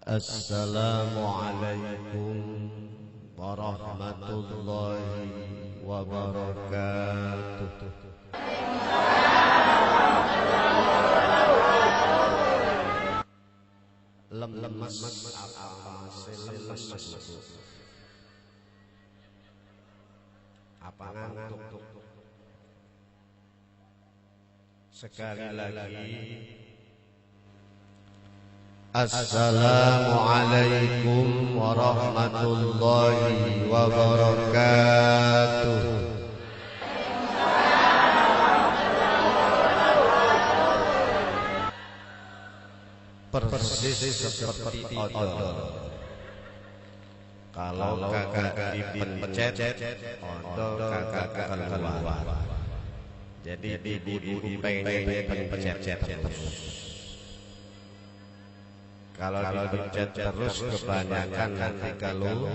Assalamualaikum warahmatullahi wabarakatuh. Lemes apa ngantuk? Sekali lagi, Assalamualaikum warahmatullahi wabarakatuh. Persis seperti odol. Kalau kagak dipencet, odol kagak keluar. Jadi ibu-ibu pengen pencet terus. Kalau dipencet terus kebanyakan nanti keluar.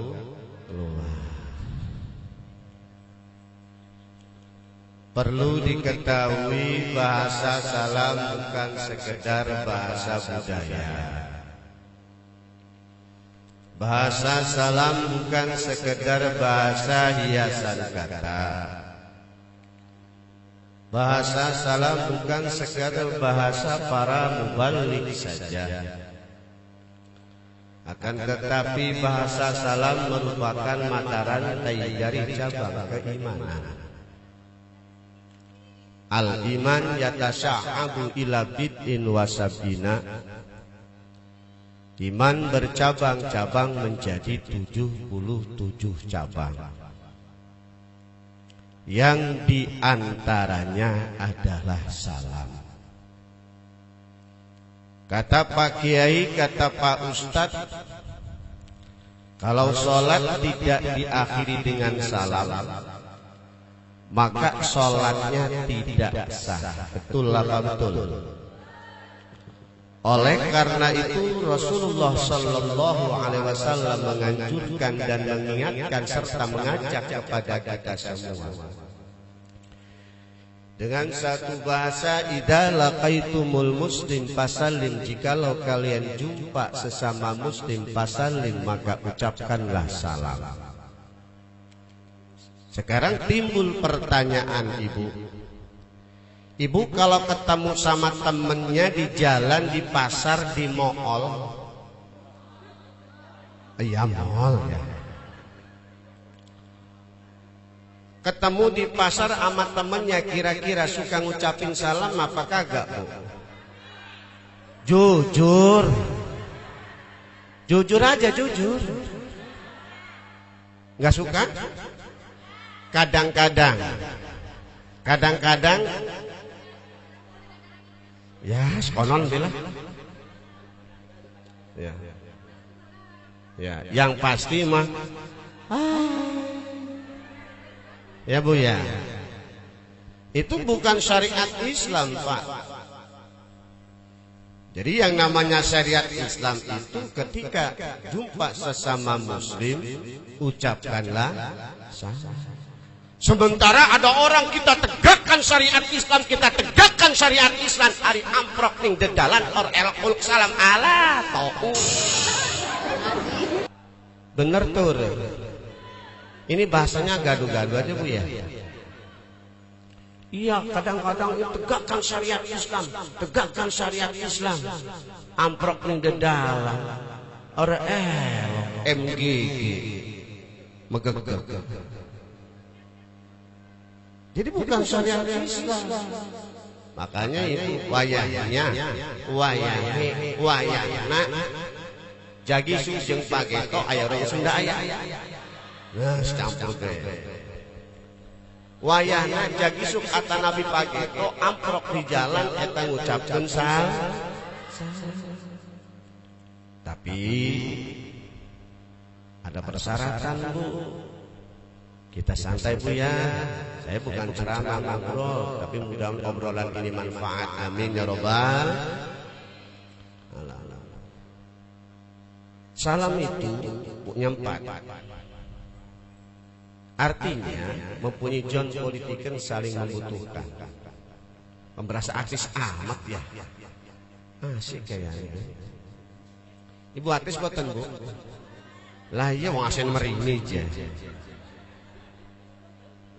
Perlu diketahui bahasa salam bukan sekedar bahasa budaya. Bahasa salam bukan sekedar bahasa hiasan kata. Bahasa salam bukan sekedar bahasa para mubaligh saja. Akan tetapi bahasa salam merupakan mata rantai dari cabang keimanan. Al-iman yatasya'abu ila bid'in wasabina. Iman bercabang-cabang menjadi 77 cabang. Yang diantaranya adalah salam. Kata Pak Kiai, kata Pak Ustadz, kalau sholat tidak diakhiri dengan salam, maka sholatnya tidak sah. Betul apa betul? Oleh karena itu Rasulullah Sallallahu Alaihi Wasallam menganjurkan dan mengingatkan serta mengajak kepada kita semua dengan satu bahasa, idza laqaitumul muslim fasallim, jikalau kalian jumpa sesama muslim fasallim, maka ucapkanlah salam. Sekarang timbul pertanyaan Ibu kalau ketemu sama temennya di jalan, di pasar, di mall, iya mall ya. Ketemu di pasar sama temennya, kira-kira suka ngucapin salam apa kagak, Bu? Jujur. Jujur aja, jujur. Nggak suka? Kadang-kadang ya sekonon bilang ya yang pasti mah ya Bu ya, itu bukan syariat Islam, Pak. Jadi yang namanya syariat Islam itu ketika jumpa sesama muslim ucapkanlah salam. Sementara ada orang kita tegakkan syariat Islam, kita tegakkan syariat Islam, hari amprok ning dedalan or elok salam ala tau. Bener tuh. Ini bahasanya gaduh-gaduh aja, Bu ya. Iya, kadang-kadang tegakkan syariat Islam, tegakkan syariat Islam. Amprok ning dedalan or elok MGG megegeg. Jadi bukan syariat Islam. Makanya itu wayahna jagi sujeng pageto aya orang Sunda aya. Nah, campur teh. Wayahna jagi suk ata Nabi pageto amprok di jalan eta ngucapkeun salam. Tapi ada persyaratan, Bu. Kita santai, Bu ya. Saya bukan ceramah ngobrol, tapi mudah-mudahan obrolan ini manfaat. Amin ya robbal. Salam itu punya 4. Artinya mempunyai John politikan saling membutuhkan. Merasa artis amat ya. Asik kayaknya. Ibu artis boten Bu? Lah iya wong asen merini aja.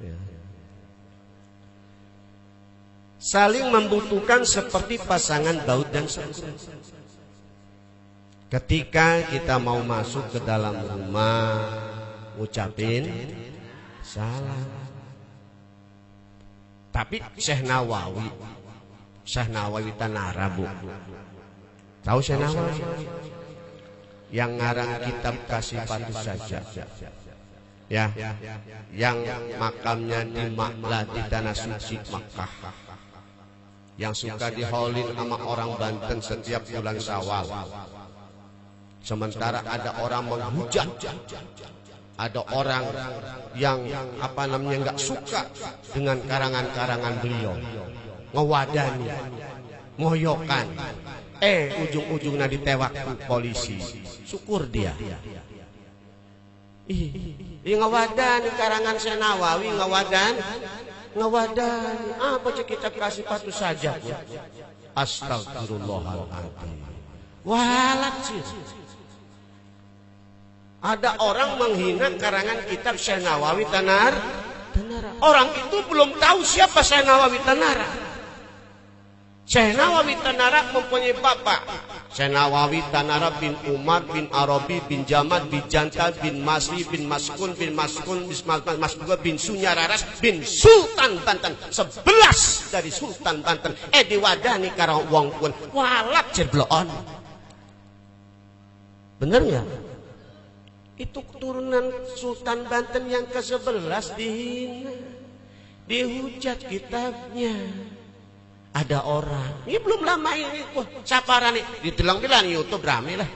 Ya. Saling membutuhkan seperti pasangan Daud dan Saul. Ketika kita mau masuk ke dalam rumah, ngucapin salam. Tapi Syekh Nawawi Tanara Bu, tahu Syekh Nawawi? Yang ngarang kitab Kasih Patu Saja, ya, yang makamnya di Maklah di tanah suci Makkah, yang suka diholin sama orang Banten setiap bulan Syawal. Sementara ada orang menghujat, ada orang yang nggak suka dengan karangan-karangan beliau, ngewadani, ngoyokan, ujung-ujungnya ditewak polisi. Syukur dia. Ngewadani karangan Syekh Nawawi, ngewadani apa kita Kasih Patu Saja. Astagfirullahaladzim. Walat sih. Ada orang menghina karangan kitab Syekh Nawawi Tanara. Orang itu belum tahu siapa Syekh Nawawi Tanara. Syekh Nawawi Tanara mempunyai bapak. Syekh Nawawi Tanara bin Umar bin Arabi bin Jamad bin Jantal bin Masri bin Maskun bin Maskun bin Masbuga bin Sunyararas bin Sultan Banten. 11 dari Sultan Banten. Diwadani karang wong pun walat jerbloon. Bener nggak? Itu keturunan Sultan Banten yang ke-11 dihina, dihujat kitabnya. Ada orang, ini belum lama ini, saparan nih, ditilang-tilang YouTube rame lah.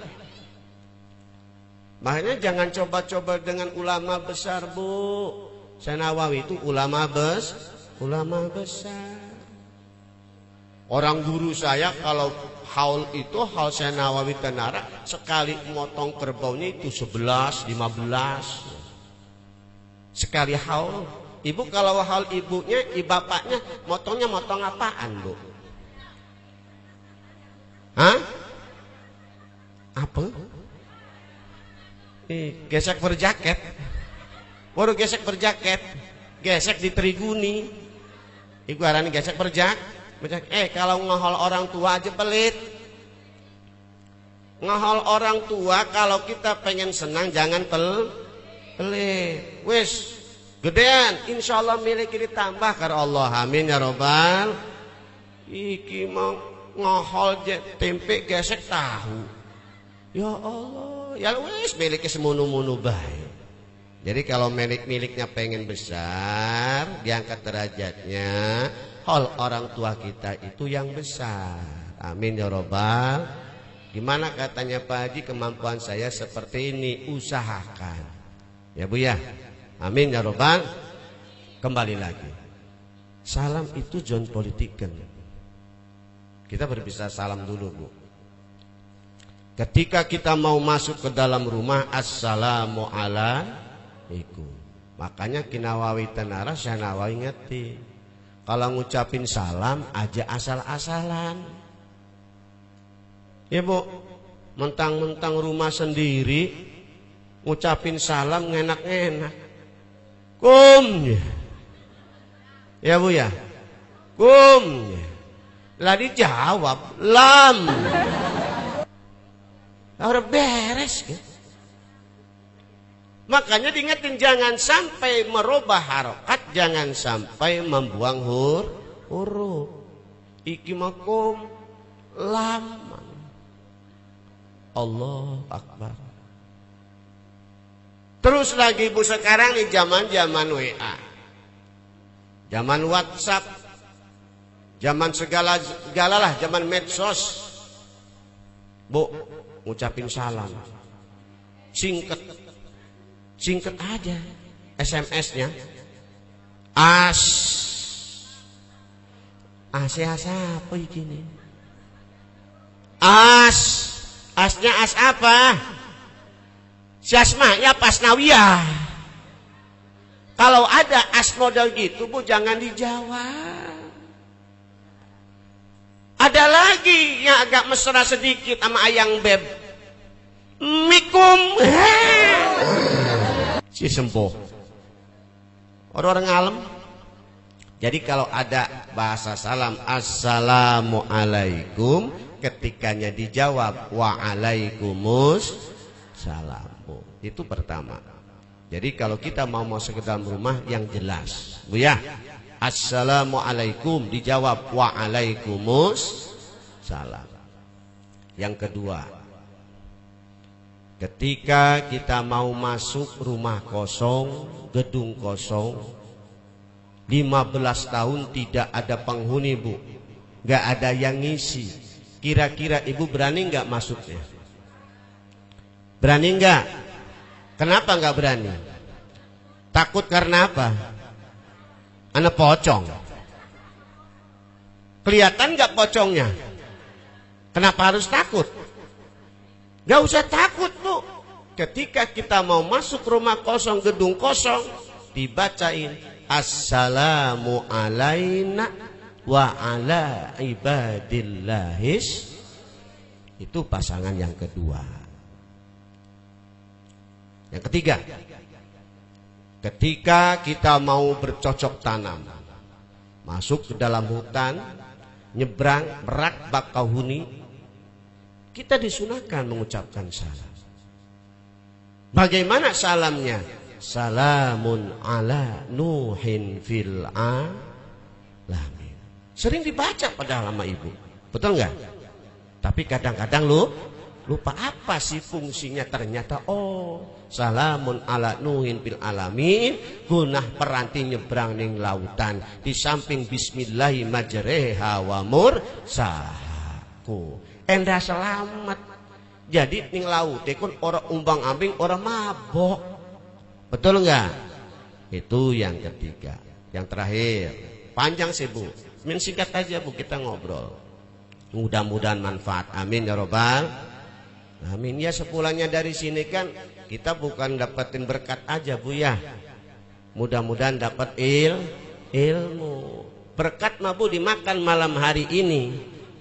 Makanya jangan coba-coba dengan ulama besar Bu. Syekh Nawawi itu ulama besar. Orang guru saya kalau haul itu haul Syekh Nawawi Tanara sekali motong kerbaunya itu 11, 15. Sekali haul. Ibu kalau haul ibunya, bapaknya motongnya motong apaan Bu? Hah? Apa? Gesek berjaket. Baru gesek berjaket. Gesek di Triguni. Ibu arani gesek berjaket. Kalau ngehol orang tua aja pelit. Ngehol orang tua kalau kita pengen senang jangan pelit. Wis gedean insyaallah milik ditambah karo Allah. Amin ya robbal. Iki mau ngehol tempe gesek tahu. Ya Allah, ya wis miliknya semunu-munu baik. Jadi kalau miliknya pengen besar, diangkat derajatnya. Hal orang tua kita itu yang besar. Amin ya robbal. Gimana katanya Pak Haji, kemampuan saya seperti ini, usahakan. Ya Bu ya. Amin ya robbal. Kembali lagi. Salam itu John politiken. Kita berpisah salam dulu Bu. Ketika kita mau masuk ke dalam rumah, assalamualaikum. Makanya Kinawawi Tanara Syekh Nawawi ngerti. Kalau ngucapin salam aja asal-asalan. Ya Bu, mentang-mentang rumah sendiri ngucapin salam ngenak-ngenak. Kum. Ya Bu ya. Kum. Lah dijawab lam. Udah beres kan? Makanya diingetin jangan sampai merubah harokat, jangan sampai membuang huruf. Iki makum lam. Allah Akbar. Terus lagi Bu sekarang di zaman WA, zaman WhatsApp, zaman segala lah, zaman medsos. Bu, ngucapin salam singkat aja SMS-nya. Apa ini? Asnya as apa? Si Asma'nya Pasnawiyah. Kalau ada as model gitu Bu jangan dijawab. Ada lagi yang agak mesra sedikit sama ayang beb. Mikum. Si sembuh. Orang-orang alam. Jadi kalau ada bahasa salam assalamualaikum, ketikanya dijawab waalaikumsalam. Itu pertama. Jadi kalau kita mau masuk ke dalam rumah yang jelas, Bu ya. Assalamualaikum dijawab waalaikumsalam. Yang kedua, ketika kita mau masuk rumah kosong, gedung kosong, 15 tahun tidak ada penghuni, Bu, nggak ada yang ngisi. Kira-kira ibu berani nggak masuknya? Berani nggak? Kenapa nggak berani? Takut karena apa? Anak pocong. Kelihatan nggak pocongnya? Kenapa harus takut? Nggak usah takut, Bu. Ketika kita mau masuk rumah kosong, gedung kosong, dibacain assalamu alaina wa ala ibadillahis. Itu pasangan yang kedua. Yang ketiga, ketika kita mau bercocok tanam, masuk ke dalam hutan, nyebrang Merak Bakauheni, kita disunahkan mengucapkan salam. Bagaimana salamnya? Salamun ala Nuhin fil alamin. Sering dibaca padahal sama ibu, betul nggak? Tapi kadang-kadang lupa apa sih fungsinya. Ternyata salamun ala Nuhin fil alamin, gunah peranti nyebrang ning lautan, di samping bismillahi majreha wa mursahaku, endah selamat. Jadi ning laut kun orang umbang ambing, orang mabok. Betul enggak? Itu yang ketiga. Yang terakhir, panjang sih Bu, singkat aja Bu, kita ngobrol. Mudah-mudahan manfaat. Amin ya robbal. Amin. Ya sepulangnya dari sini kan kita bukan dapetin berkat aja Bu ya. Mudah-mudahan dapat ilmu. Berkat mah Bu dimakan malam hari ini.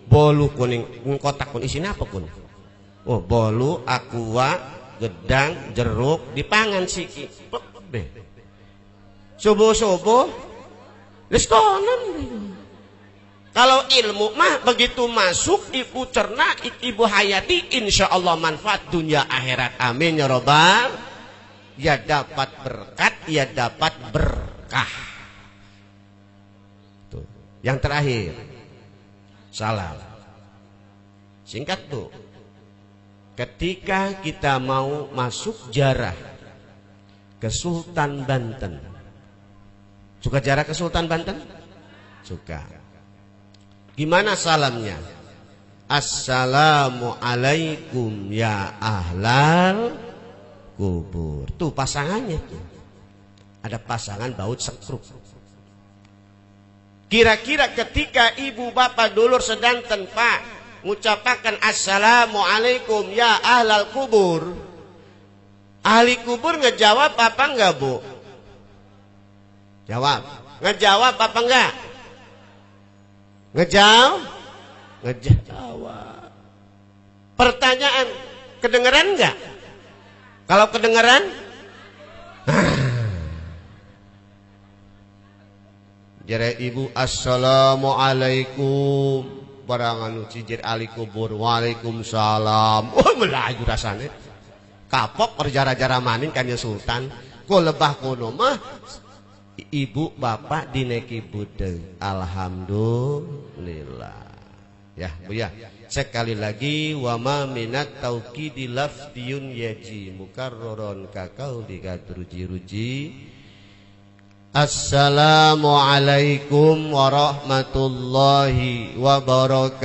Bolu kuning, kotak kuning isinya apa kun? Bolu, aqua, gedang, jeruk, dipangan siki. Subuh-subuh listonan. Kalau ilmu mah begitu masuk ibu cerna, ibu hayati, insya Allah manfaat dunia akhirat. Amin ya robbal. Ya dapat berkat, ya dapat berkah. Tuh. Yang terakhir, salam. Singkat Bu. Ketika kita mau masuk jarah ke Sultan Banten, suka jarah ke Sultan Banten? Suka. Gimana salamnya? Assalamualaikum ya ahlal kubur. Tuh pasangannya tuh. Ada pasangan baut sekruk. Kira-kira ketika ibu bapak dulur sedanten Pak mengucapkan assalamualaikum ya ahlal kubur, ahli kubur ngejawab apa enggak Bu? Jawab. Ngejawab apa enggak? Ngejawab. Pertanyaan, kedengeran enggak? Kalau kedengeran, jare ibu assalamualaikum. Barangan cijir ali kubur, waalaikumsalam. Melayu rasanya. Kapok perjara-jara maning kan ya Sultan. Ko lebah kono mah ibu bapak dineki budeng. Alhamdulillah. Ya Bu ya. Sekali lagi, wa ma minat tauqidi lafdiyun yaji mukarroron kakau dikadruji-ruji. Assalamualaikum warahmatullahi wabarakatuh.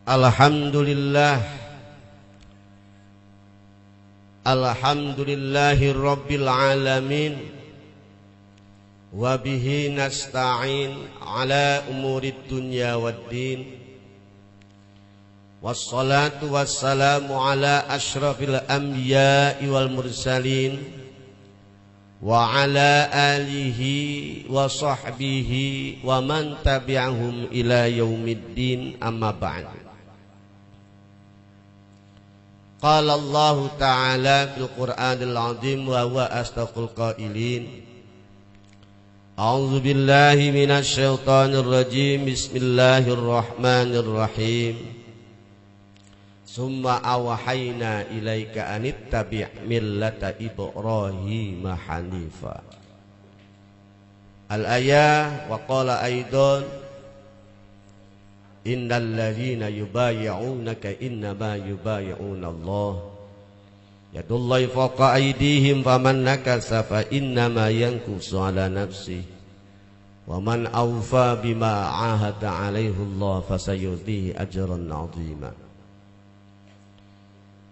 Alhamdulillah. Alhamdulillahi rabbil alamin. Wa bihi nasta'in ala umurid dunya waddin. Wassalatu wassalamu ala ashrafil anbiya'i wal mursalin wa ala alihi wa sahbihi wa man tabi'ahum ila yaumiddin, amma ba'd. Qala Allah Ta'ala fil Qur'anil 'azim wa huwa asdaqul qailin. A'udzu billahi minasy syaithanir rajim. Bismillahirrahmanirrahim. Summa awhayna ilaika anittabi' millata Ibrahim hanifa. Al-ayah wa qala aidan innal ladzina yubayyi'unaka innama yubayyi'una Allah yadullahi fawqa aydihim faman nakasa fa innama yankusu ala nafsihi wa man awfa bima ahada alaihi Allah fasayutihi ajran 'azima.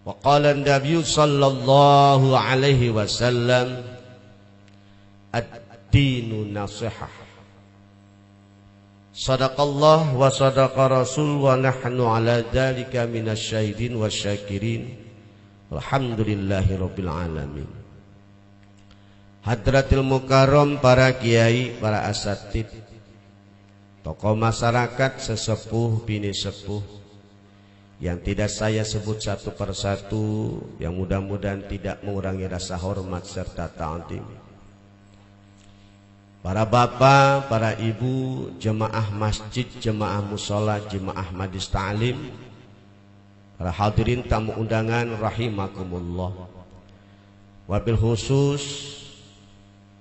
Wa qala an-nabiy sallallahu alaihi wasallam ad-dinu nasihah. Sadaqallah wa sadaqa rasul wa nahnu ala dzalika minasyahidin wasyakirin. Alhamdulillahi rabbil alamin. Hadratil mukarram, para kiai, para asatid, tokoh masyarakat, sesepuh, bini sepuh yang tidak saya sebut satu persatu, yang mudah-mudahan tidak mengurangi rasa hormat serta ta'zim. Para bapak, para ibu, jemaah masjid, jemaah musola, jemaah majlis ta'lim, para hadirin tamu undangan rahimakumullah. Wabil khusus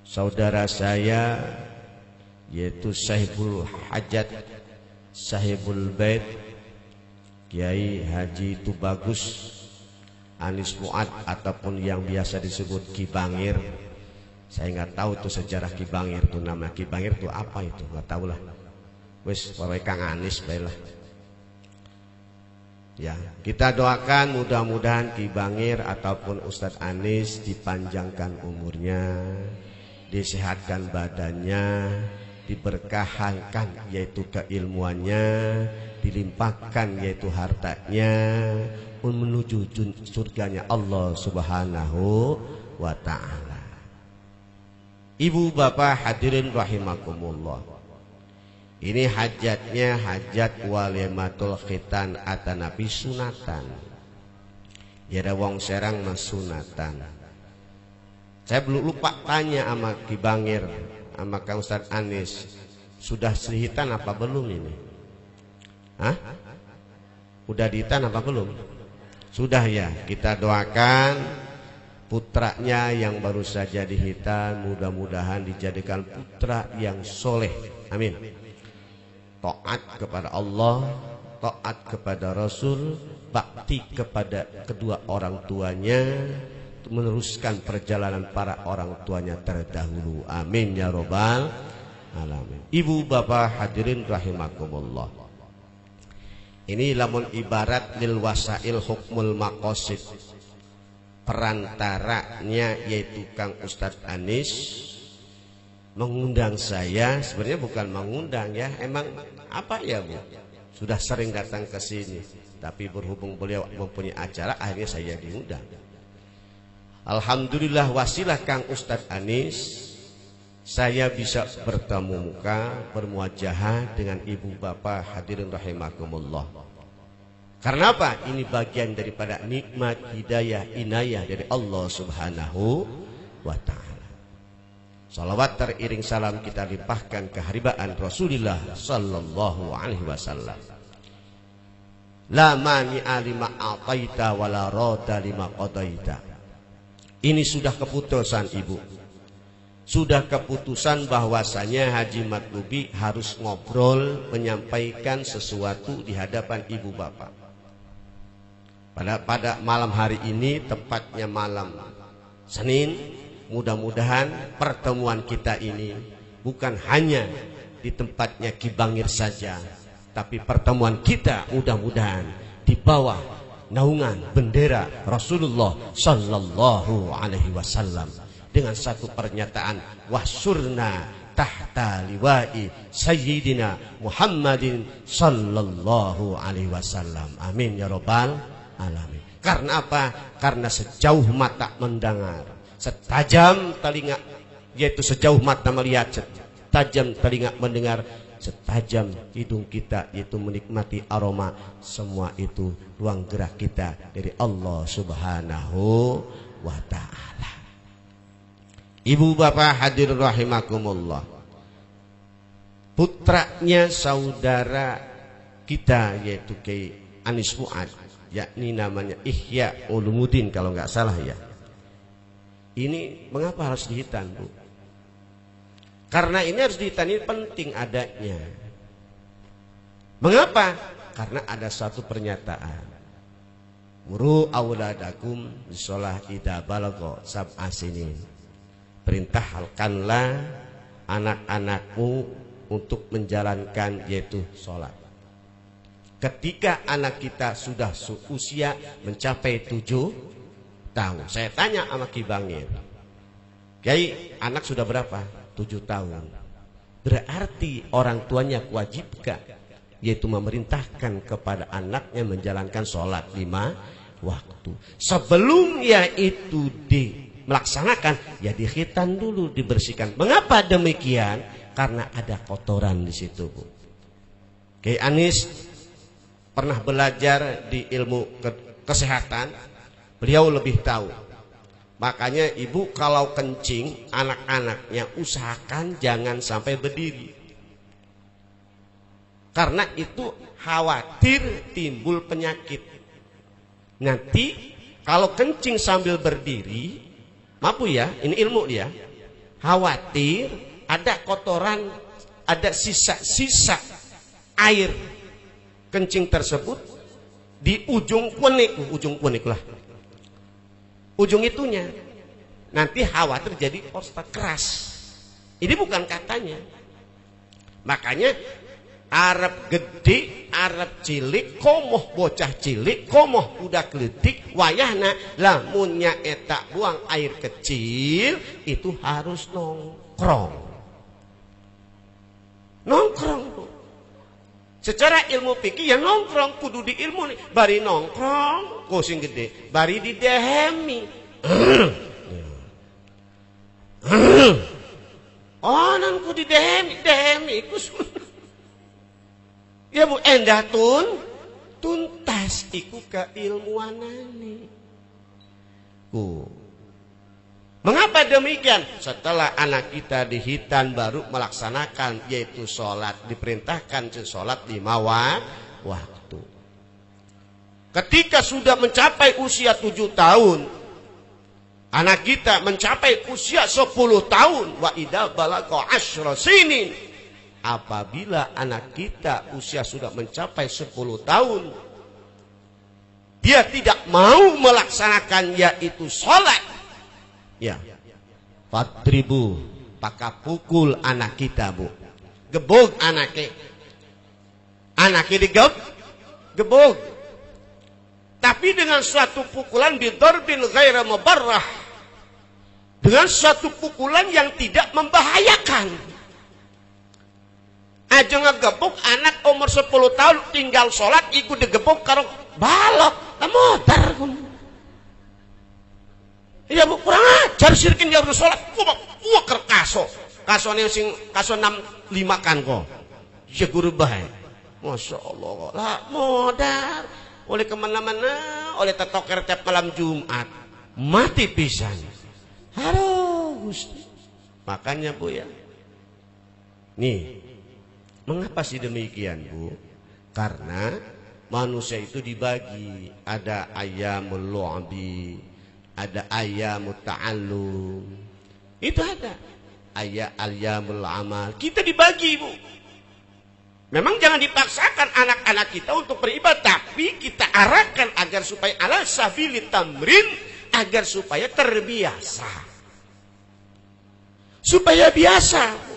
saudara saya yaitu Sahibul Hajat, Sahibul Bait, Kiai Haji Tubagus Anis Fuad, ataupun yang biasa disebut Ki Bangir. Saya nggak tahu tuh sejarah Ki Bangir tuh, nama Ki Bangir tuh apa itu, nggak tahu lah. Wes pokoknya Kang Anis baiklah. Ya, kita doakan mudah-mudahan Ki Bangir ataupun Ustadz Anis dipanjangkan umurnya, disehatkan badannya, diberkahkan yaitu keilmuannya, dilimpahkan yaitu hartanya menuju surganya Allah Subhanahu wa ta'ala. Ibu bapak hadirin rahimakumullah, ini hajatnya hajat walimatul khitan atanapi sunatan. Ya ada wong Serang mas sunatan. Saya belum lupa tanya sama Ki Bangir, sama Kang Ustadz Anis, sudah sehitan apa belum ini? Hah? Udah dihitan apa belum? Sudah ya, kita doakan putranya yang baru saja dihitan, mudah-mudahan dijadikan putra yang soleh. Amin. Taat kepada Allah, taat kepada Rasul, bakti kepada kedua orang tuanya, meneruskan perjalanan para orang tuanya terdahulu. Amin ya robbal alamin. Ibu bapak hadirin rahimakumullah, ini lamun ibarat lil wasail hukmul maqasid, perantaranya yaitu Kang Ustadz Anis mengundang saya. Sebenarnya bukan mengundang ya, emang apa ya Bu, sudah sering datang ke sini, tapi berhubung beliau mempunyai acara akhirnya saya diundang. Alhamdulillah wasilah Kang Ustadz Anis saya bisa bertemu muka, bermuajahah dengan ibu bapak hadirin rahimakumullah. Karena apa? Ini bagian daripada nikmat hidayah inayah dari Allah Subhanahu wa ta'ala. Salawat teriring salam kita limpahkan keharibaan Rasulullah sallallahu alaihi wasallam. La mani'a lima a'taita wa la rada lima qadaita. Ini sudah keputusan ibu, sudah keputusan bahwasanya Haji Matlubi harus ngobrol, menyampaikan sesuatu di hadapan ibu bapak. Pada malam hari ini, tepatnya malam Senin, mudah-mudahan pertemuan kita ini bukan hanya di tempatnya Ki Bangir saja, tapi pertemuan kita mudah-mudahan di bawah naungan bendera Rasulullah sallallahu alaihi wasallam dengan satu pernyataan, wahsurna tahta liwa'i sayyidina Muhammadin sallallahu alaihi wasallam. Amin ya rabbal alamin. Karena apa? Karena sejauh mata mendengar, setajam telinga yaitu sejauh mata melihat, setajam telinga mendengar, setajam hidung kita yaitu menikmati aroma. Semua itu ruang gerak kita dari Allah Subhanahu wa ta'ala. Ibu bapak hadirin rahimakumullah, putranya saudara kita yaitu Kiai Anis Fuad, yakni namanya Ihya Ulumuddin kalau nggak salah ya. Ini mengapa harus dihitan, Bu? Karena ini harus dihitan, ini penting adanya. Mengapa? Karena ada satu pernyataan. Muru auladakum bisolah idza balagha sab'a sinin. Perintahkanlah anak-anakmu untuk menjalankan yaitu sholat. Ketika anak kita sudah usia mencapai 7 tahun. Saya tanya sama Ki Bangir, Kiai, anak sudah berapa? 7 tahun. Berarti orang tuanya wajibkan, yaitu memerintahkan kepada anaknya menjalankan sholat 5 waktu. Sebelum itu melaksanakan, ya dikhitan dulu, dibersihkan. Mengapa demikian? Karena ada kotoran di situ, Bu. Kiai Anis pernah belajar di ilmu kesehatan. Beliau lebih tahu. Makanya ibu kalau kencing, anak-anaknya usahakan jangan sampai berdiri. Karena itu khawatir timbul penyakit. Nanti kalau kencing sambil berdiri, maaf ya, ini ilmu dia. Khawatir ada kotoran, ada sisa-sisa air kencing tersebut di ujung kunik lah. Ujung itunya nanti khawatir jadi prostat keras. Ini bukan katanya. Makanya Arab gede, Arab cilik, komoh bocah cilik, komoh budak ledik, wayahna lamunnya etak buang air kecil itu harus nongkrong. Nongkrong. Secara ilmu fikih ya nongkrong kudu di ilmu nih. Bari nongkrong kusing gede, bari di dehemi. Oh nan ku di dehemi kus. Ya Bu endah tuntas iku keilmuanane. Mengapa demikian? Setelah anak kita dihitan baru melaksanakan yaitu sholat. Diperintahkan sholat 5 waktu. Ketika sudah mencapai usia 7 tahun, anak kita mencapai usia 10 tahun. Wa idza balagha 10 sinin. Apabila anak kita usia sudah mencapai 10 tahun, dia tidak mau melaksanakan yaitu sholat. Ya, fadribu, maka pukul anak kita, Bu. Gebug anaknya digebug. Tapi dengan suatu pukulan bidarbin ghaira mubarrah. Dengan suatu pukulan yang tidak membahayakan. Aja ngegebug anak umur 10 tahun tinggal sholat ikut digebug karo balok, motor. Iya Bu, kurang ajar sirkin ya harus sholat. Gua kerkaso. Kasone sing kaso 65 kan kok. Ya guru baik. Masya Allah. Lah modar. Oleh kemana-mana. Oleh tetoker tiap malam Jumat. Mati pisan. Aduh Gusti. Makanya Bu ya. Nih. Mengapa sih demikian Bu? Karena manusia itu dibagi. Ada ayyamul lu'bi, ada ayyamut ta'allum. Itu ada ayyamul amal. Kita dibagi Bu. Memang jangan dipaksakan anak-anak kita untuk beribadah, tapi kita arahkan agar supaya ala sabilit tamrin, agar supaya terbiasa. Supaya biasa.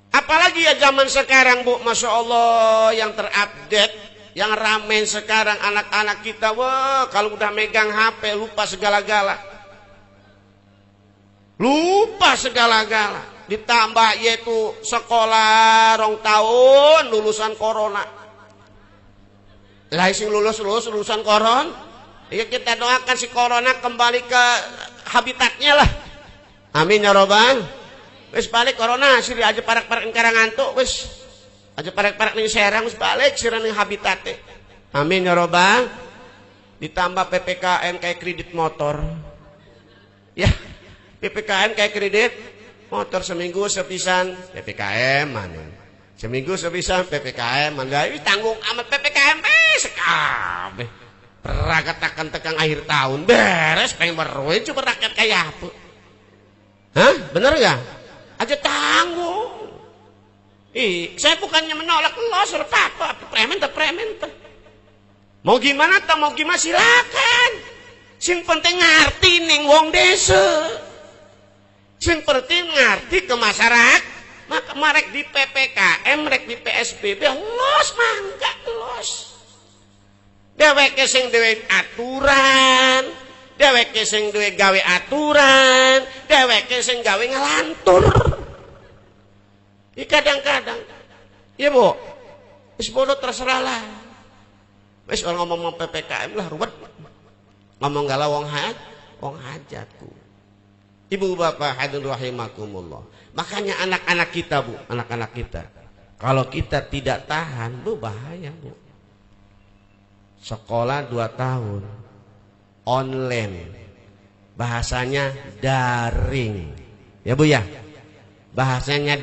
Apalagi ya zaman sekarang Bu, Masya Allah yang terupdate, yang ramen sekarang anak-anak kita, wah kalau udah megang HP lupa segala-gala. Lupa segala-gala. Ditambah yaitu sekolah 2 tahun lulusan corona. Lah sing lulusan corona. Ya kita doakan si corona kembali ke habitatnya lah. Amin ya robbal. Wis balik corona siri aja parak-parak ning Karangantuk wis. Aja parak-parak ning Serang wis balik sira ning habitate. Amin ya robbal. Ditambah PPKN kayak kredit motor. Ya, PPKN kayak kredit motor seminggu sepisan PPKM mana. Seminggu sepisan PPKM mana. Ini tanggung amat PPKM sekabeh. Peragatakan tekan akhir tahun beres pengen berwe coba rakyat kayak apa? Hah? Bener gak? Aja tanggung. Saya bukannya menolak los apa premen. Mau gimana silakan. Sing penting ngerti ning wong desa. Sing penting ngerti ke masyarakat. Maka marek di PPKM, rek di PSBB los mangga los. Dheweke sing duwe aturan, dheweke sing duwe gawe aturan, dheweke sing gawe ngelantur. Kadang-kadang, iya bu, wis bodoh terserah lah. Wis orang ngomong PPKM lah ruwet, ngomong galau wong hajatku. Ibu bapak hadirin rahimakumullah. Makanya anak-anak kita bu, anak-anak kita, kalau kita tidak tahan, bu bahaya bu. Sekolah 2 tahun, online, bahasanya daring, ya bu ya, bahasanya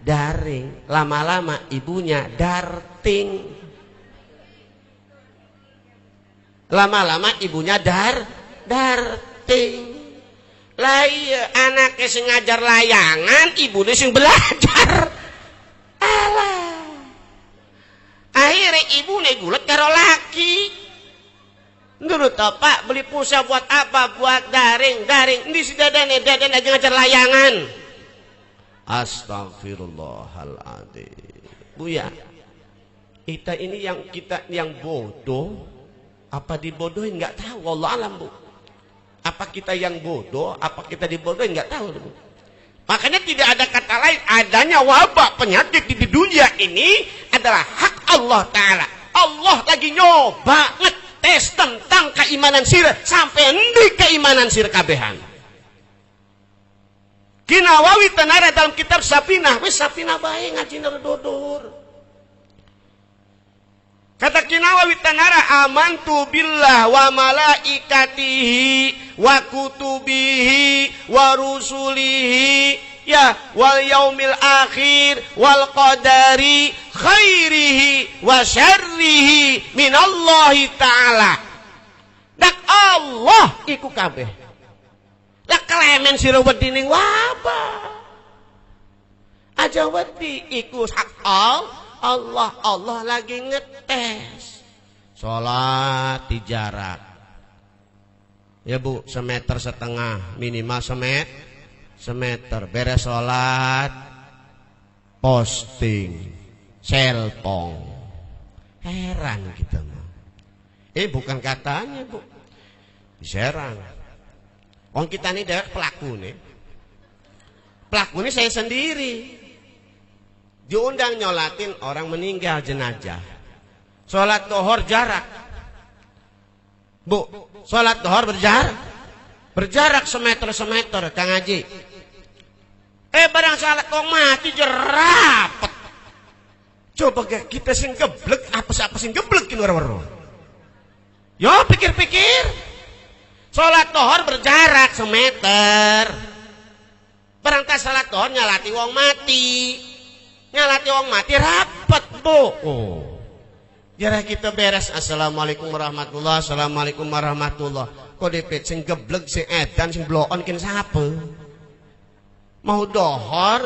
daring, lama-lama ibunya darting, lama-lama ibunya darting. Lah iya anaknya sing ngajar layangan, ibunya sing belajar. Alah. Akhirnya ibunya gulet karo laki. Nurut Pak, beli pulsa buat apa? Buat daring. Ini si dadan aja ngajar layangan. Astagfirullahaladzim. Bu ya, kita ini yang bodoh, apa dibodohin nggak tahu. Wallah alam bu. Apa kita yang bodoh, apa kita dibodohin nggak tahu bu. Makanya tidak ada kata lain, adanya wabah penyakit di dunia ini adalah hak Allah Ta'ala. Allah lagi nyoba ngetes tentang keimanan sira sampai endi keimanan sira kabehan. Kinawawi tenara dalam kitab Sapinah, wis Sapinah bae ngaji dodur. Kata Kinawawi Tanara, amantu billah wa malaikatihi wa kutubihi wa rusulihi ya wal yaumil akhir wal qadari khairihi wa syarrihi minallahi ta'ala. Dak Allah iku kabeh. Dak klemen sira wedi ning wabah. Aja wedi iku hak Allah lagi ngetes. Sholat di jarak. Ya bu, 1,5 meter, minimal semeter. Beres sholat, posting, selfong. Heran kita mah. Bukan katanya bu, diserang. Wong kita ini dewek pelaku nih. Pelaku ini saya sendiri. Diundang nyolatin orang meninggal jenazah. Sholat duhur jarak. Bu, sholat duhur berjarak semeter Kang Haji. Barang salat kok mati jerapet. Coba kita sing geblek, apa sing geblek ini orang-orang. Yo pikir-pikir. Sholat duhur berjarak semeter. Barang tas sholat duhur nyalati wong mati. Nyalati wong mati rapat bu. Jarah kita beres. Assalamualaikum warahmatullah. Assalamualaikum warahmatullah. Kok dipit sing geblek sing edan sing bloon kin sapa? Mau dohor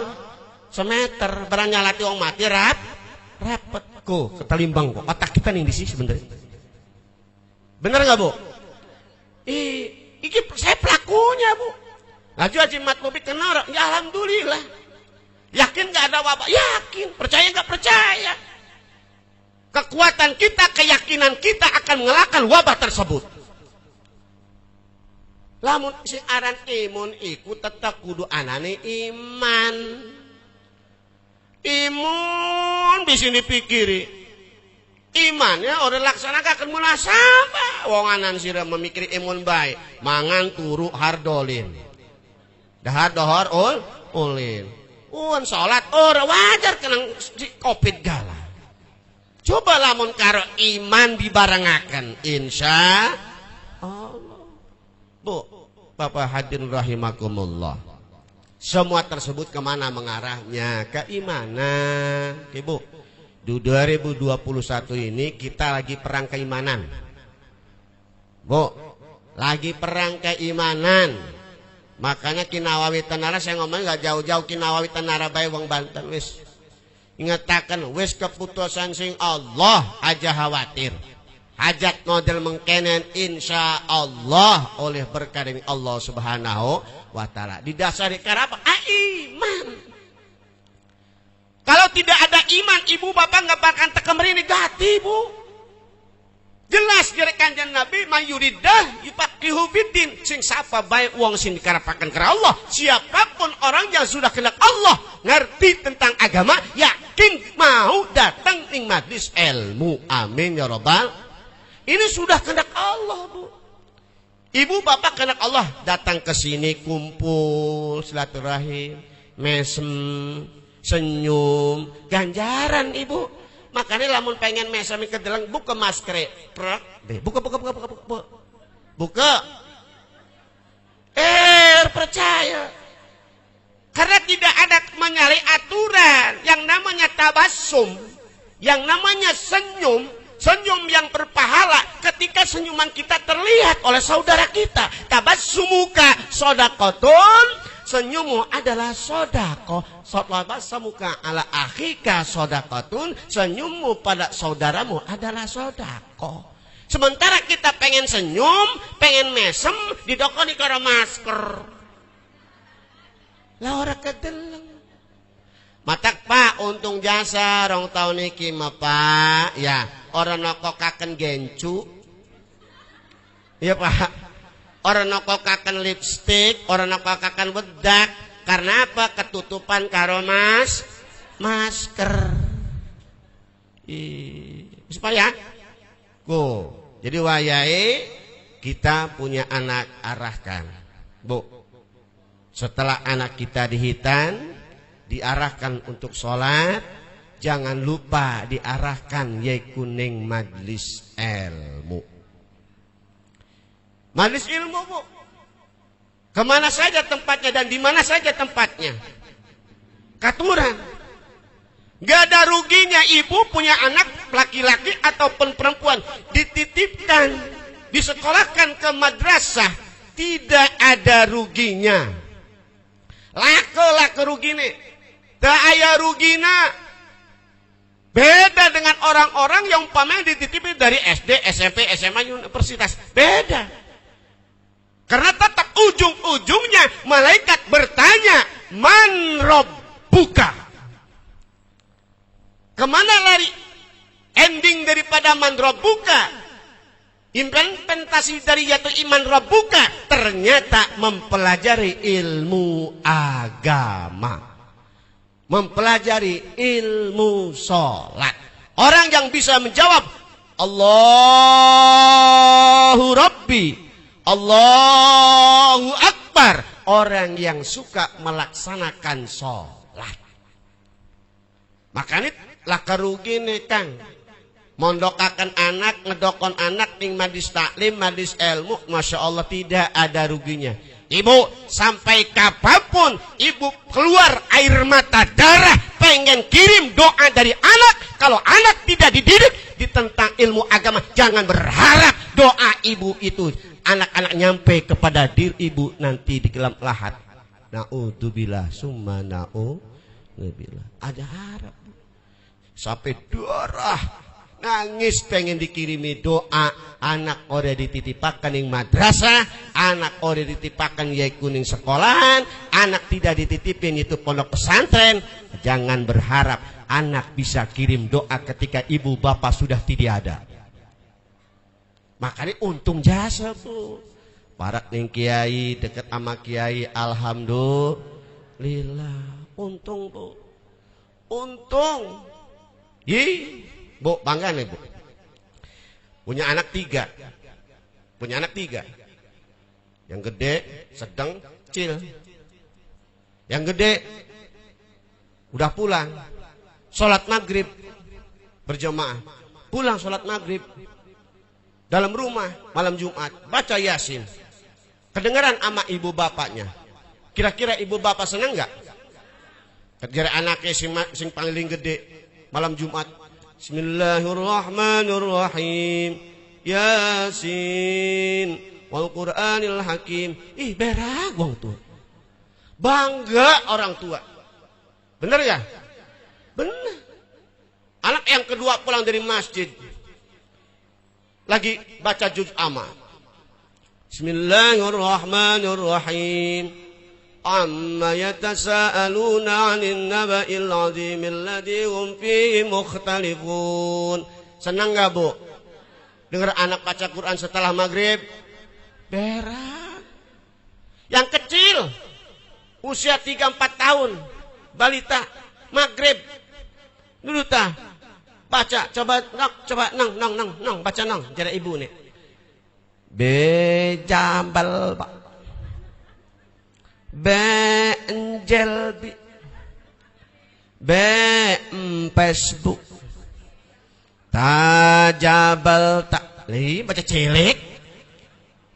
semeter barang nyalati wong mati rapat kok ketalimbang kok. Otak kita nih di sini sebenarnya. Bener nggak bu? Iki saya pelakunya bu. Laju Haji Mat Mubik kenal. Ya alhamdulillah. Yakin gak ada wabah? Yakin. Percaya gak percaya? Kekuatan kita, keyakinan kita akan mengalahkan wabah tersebut. Lamun si aran imun iku tetap kudu anane iman. Imun bisa dipikiri. Imannya orang laksanakan munasabah. Wong anan sira memikiri imun baik. Mangan turu hardolin. Dahar dohor ulin. Salat wajar kena covid gala. Coba lamun karo iman dibarengaken, insya Allah. Bu, Bapak hadirin rahimakumullah. Semua tersebut kemana mengarahnya? Keimanan. Ibu, di 2021 ini kita lagi perang keimanan. Bu, lagi perang keimanan. Makanya Kinawawi Tenara saya ngomong gak jauh-jauh Kinawawi Tenara bae wong Banten wis. Ingatakan wis keputusan sing Allah aja khawatir. Hajat model mengkenen insya Allah oleh berkah dari Allah Subhanahu wa Ta'ala. Didasari karena apa? Iman. Kalau tidak ada iman, ibu bapak nggak bakal tekem negatif, bu. Jelas dari kanjeng Nabi mayuridah yufaqihu fiddin. Sing sapa bae wong sing dikarapaken karo Allah. Siapapun orang yang sudah kenal Allah, ngerti tentang agama, yakin mau datang ing majlis ilmu. Amin ya rabbal. Ini sudah kehendak Allah, bu. Ibu bapak kehendak Allah datang ke sini kumpul silaturahim, mesem, senyum, ganjaran ibu. Makanya lamun pengen mesem ke dalam buka masker, buka. Percaya. Karena tidak ada menyalahi aturan yang namanya tabassum, yang namanya senyum. Senyum yang berpahala ketika senyuman kita terlihat oleh saudara kita. Tabassumuka sodakotun. Senyummu adalah sodako. Tabassumuka ala akhika sodakotun. Senyummu pada saudaramu adalah sodako. Sementara kita pengen senyum, pengen mesem, didokoni karo masker. Lah ora kedeleng. Matak Pak, untung jasa rong tahun iki mah Pak. Ya, orang nokokaken gencu. Iya Pak. Orang nokokaken lipstick, orang nokokaken bedak. Karena apa? Ketutupan karo masker. Supaya go. Jadi wayahe kita punya anak arahkan. Bu. Setelah anak kita dihitan, diarahkan untuk sholat, jangan lupa diarahkan yai kuning majlis ilmu. Majlis ilmu, bu. Kemana saja tempatnya dan di mana saja tempatnya. Katuran. Gak ada ruginya ibu punya anak laki-laki ataupun perempuan dititipkan, disekolahkan ke madrasah, tidak ada ruginya. Lako rugine. Tak aya rugina. Beda dengan orang-orang yang umpamanya dititipi dari SD, SMP, SMA, universitas. Beda. Karena tetap ujung-ujungnya malaikat bertanya, man rabbuka? Kemana lari? Ending daripada man rabbuka, implementasi dari yaitu iman rabbuka, ternyata mempelajari ilmu agama. Mempelajari ilmu sholat. Orang yang bisa menjawab Allahu Rabbi, Allahu Akbar, orang yang suka melaksanakan sholat. Makanya lah kerugi nih Kang, mondokakan anak, ngedokon anak ning majlis taklim, majlis ilmu, masya Allah tidak ada ruginya. Ibu sampai kapanpun ibu keluar air mata darah pengen kirim doa dari anak. Kalau anak tidak dididik di tentang ilmu agama, jangan berharap doa ibu itu anak-anak nyampe kepada diri ibu nanti di dalam lahat. Naudzubillah summa naudzubillah. Ada harap sampai darah nangis pengen dikirimi doa, anak ore dititipakan ing madrasah, anak ore dititipakan yai kuning sekolahan, anak tidak dititipin itu pondok pesantren. Jangan berharap anak bisa kirim doa ketika ibu bapak sudah tidak ada. Makanya untung jasa bu, para ning kiai deket sama kiai, alhamdulillah, untung bu, untung. Bu, bangga nih bu. Punya anak 3. Punya anak 3. Yang gede, sedang, kecil. Yang gede udah pulang, sholat maghrib berjamaah, pulang sholat maghrib dalam rumah malam Jumat, baca Yasin, kedengaran ama ibu bapaknya. Kira-kira ibu bapak senang nggak? Kejar anaknya sing paling gede malam Jumat, Bismillahirrahmanirrahim, Yasin wal Qur'anil Hakim. Ih, berak wong tua. Bangga orang tua. Bener ya? Bener. Anak yang kedua pulang dari masjid, lagi baca juz amma. Bismillahirrahmanirrahim. Amma yatasaaluna 'anil naba'il 'azimil ladzi hum fihi mukhtalifun. Senang enggak, Bu? Dengar anak baca Quran setelah maghrib? Berak. Yang kecil usia 3-4 tahun, balita, maghrib dulu tah baca, coba nang baca nang jara ibu nih. Bejambal Pak, benjelbi, Facebook, tajabal tak, baca cilik.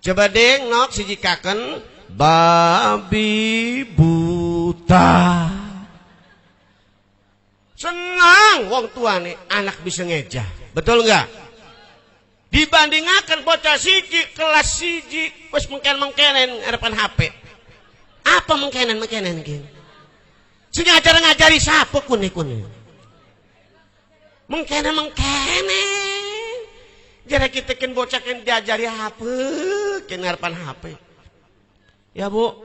Coba deng nok sijikaken babi buta. Senang wong tua nih anak bisa ngejah. Betul enggak? Dibandingkan bocah siji kelas siji wis mengken-mengkenen harapan HP. Apa mengkenen gini? Sing ngajari sapa kune-kune. Mengkenen. Jare kita ken bocah ken diajari HP, ken harapan HP. Ya Bu,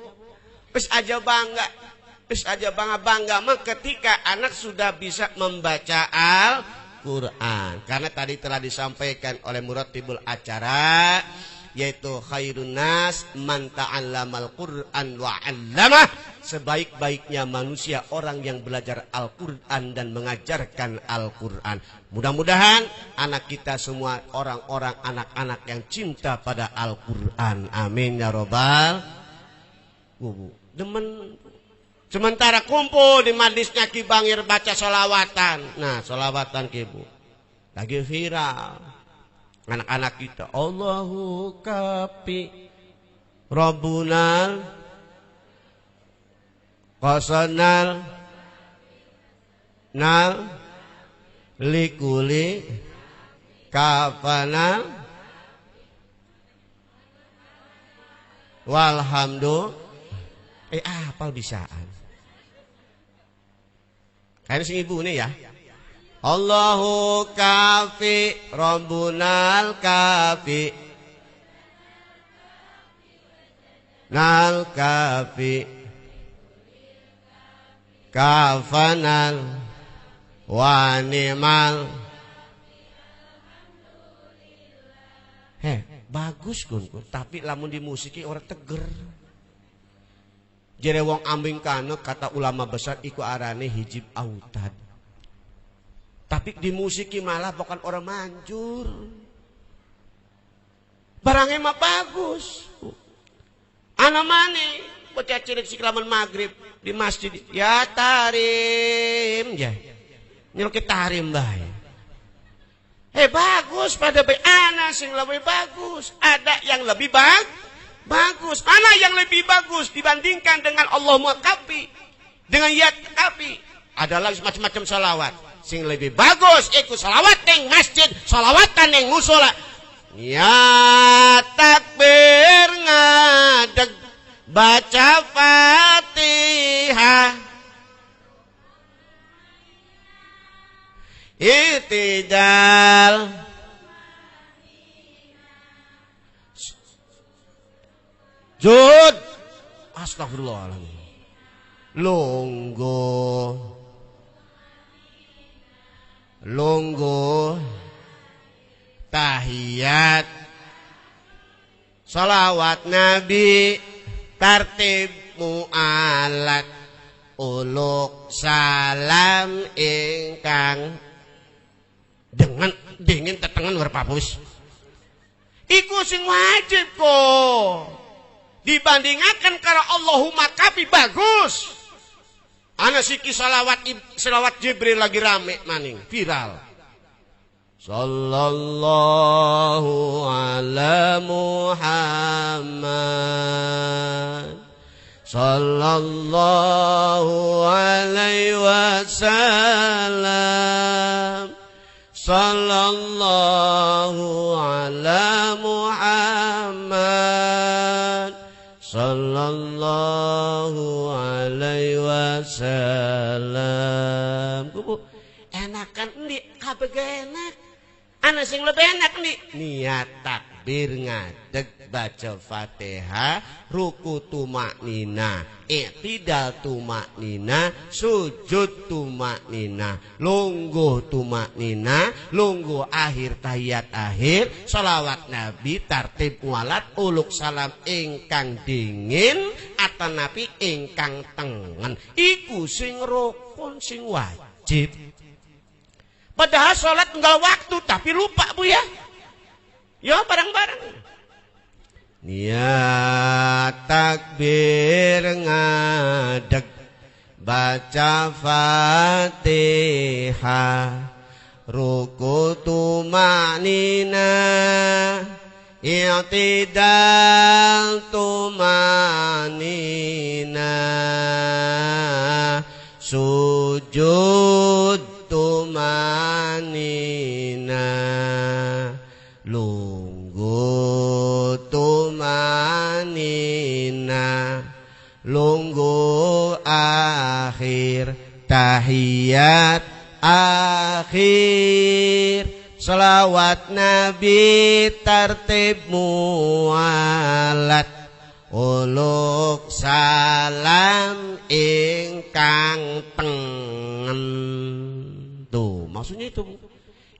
wis aja bangga mah ketika anak sudah bisa membaca Al-Quran. Karena tadi telah disampaikan oleh muratibul acara, yaitu khairun nas man ta'allamal Qur'an wa 'allamah. Sebaik-baiknya manusia orang yang belajar Al-Quran dan mengajarkan Al-Quran. Mudah-mudahan anak kita semua orang-orang anak-anak yang cinta pada Al-Quran. Amin ya robbal. Demen. Sementara kumpul di majlisnya Ki Bangir baca sholawatan. Nah, sholawatan Ki Bu lagi viral. Anak-anak kita, Allahu kafi Rabbunal Qasanal Nal Likuli Kafanal Walhamdulillah. Apal bisaan. Kayaknya sing ibu nih ya. Allahu kafi Rabbunal kafi Nal kafi Kafanal Wanimal. Bagus kun. Tapi lamun di musiki orang teger. Jere wong ambing kana kata ulama besar iku arane hijib autad. Tapi di musiki malah bukan orang manjur. Barangnya mah bagus. Ana mane bocah cilik siklaman maghrib di masjid. Ya tarim ya. Nyeluk tarim bae. Bagus pada bae ana sing lebih bagus. Ada yang lebih bagus. Mana yang lebih bagus dibandingkan dengan Allahumma kafi, dengan ya kafi? Ada lagi macam-macam salawat. Sing lebih bagus iku salawat neng masjid, salawatan neng musola. Ya takbir ngadeg baca Fatihah. Itidal Jud, astagfirullahaladzim. Lunggu, tahiyat, salawat Nabi, tartib mu'alat, uluk salam ingkang dengan dingin tetengan berpapus. Iku sing wajib kok. Dibandingkan kalau Allahumma kafi bagus. Ana siki selawat Jibril lagi rame maning, viral. Sallallahu ala Muhammad, sallallahu alaihi wasallam, sallallahu ala Muhammad, sallallahu alaihi wasallam. Kubu enakan ndi kabeh enak. Ana sing lebih enak nih. Niat takbir ngadeg baca Fatihah, ruku tumaknina, i'tidal tumaknina, sujud tumaknina, lungguh tumaknina, lungguh akhir tahiyat akhir, sholawat Nabi tartib mualat, uluk salam ingkang dingin, atanapi ingkang tengen. Iku sing rukun sing wajib. Padahal sholat enggak waktu, tapi lupa Bu ya. Ya bareng-bareng. Niat takbir ngadeg baca Fatihah, ruku tumanina, i'tidal tumanina, sujud tumanina, lungguh tumanina, lungguh akhir tahiyat akhir, selawat Nabi tartib mualat, uluk salam ingkang tengen. Tuh, maksudnya itu Bu.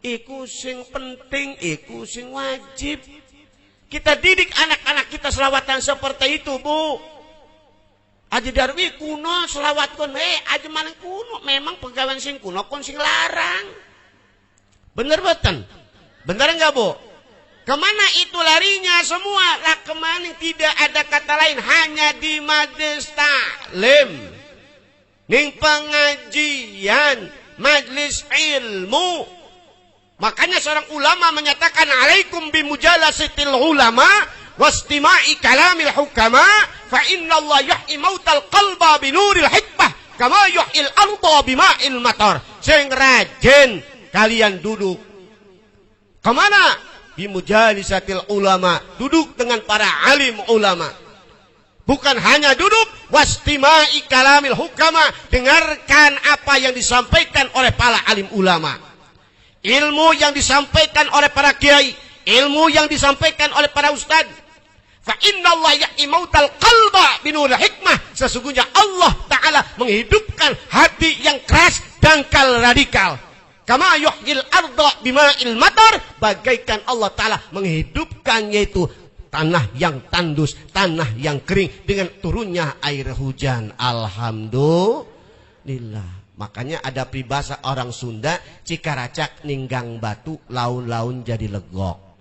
Iku sing penting, iku sing wajib. Kita didik anak-anak kita selawatan seperti itu Bu. Aji darwi kuno selawat kun, aja maling kuno. Memang pegawai sing kuno kun sing larang. Bener betul? Bener enggak Bu? Kemana itu larinya semua? Lah kemana tidak ada kata lain, hanya di majelis taklim, ning pengajian, majlis ilmu. Makanya seorang ulama menyatakan alaikum bimujalasatil ulama wastima'i kalamil hukama fa inna Allah yuhyi mautal qalba binuril hikmah kama yuhyil arda bima'il matar. Sing rajin kalian duduk kemana? Bimujalisatil ulama, duduk dengan para alim ulama. Bukan hanya duduk, wastima'i kalamil hukama, dengarkan apa yang disampaikan oleh para alim ulama. Ilmu yang disampaikan oleh para kiai, ilmu yang disampaikan oleh para ustad. Fa innallaha yahyi mautal qalba binuril hikmah. Sesungguhnya Allah Ta'ala menghidupkan hati yang keras, dangkal, radikal. Kama yuhyil arda bima'il matar, bagaikan Allah Ta'ala menghidupkan yaitu tanah yang tandus, tanah yang kering dengan turunnya air hujan. Alhamdulillah. Makanya ada peribahasa orang Sunda, cikaracak ninggang batu, laun-laun jadi legok.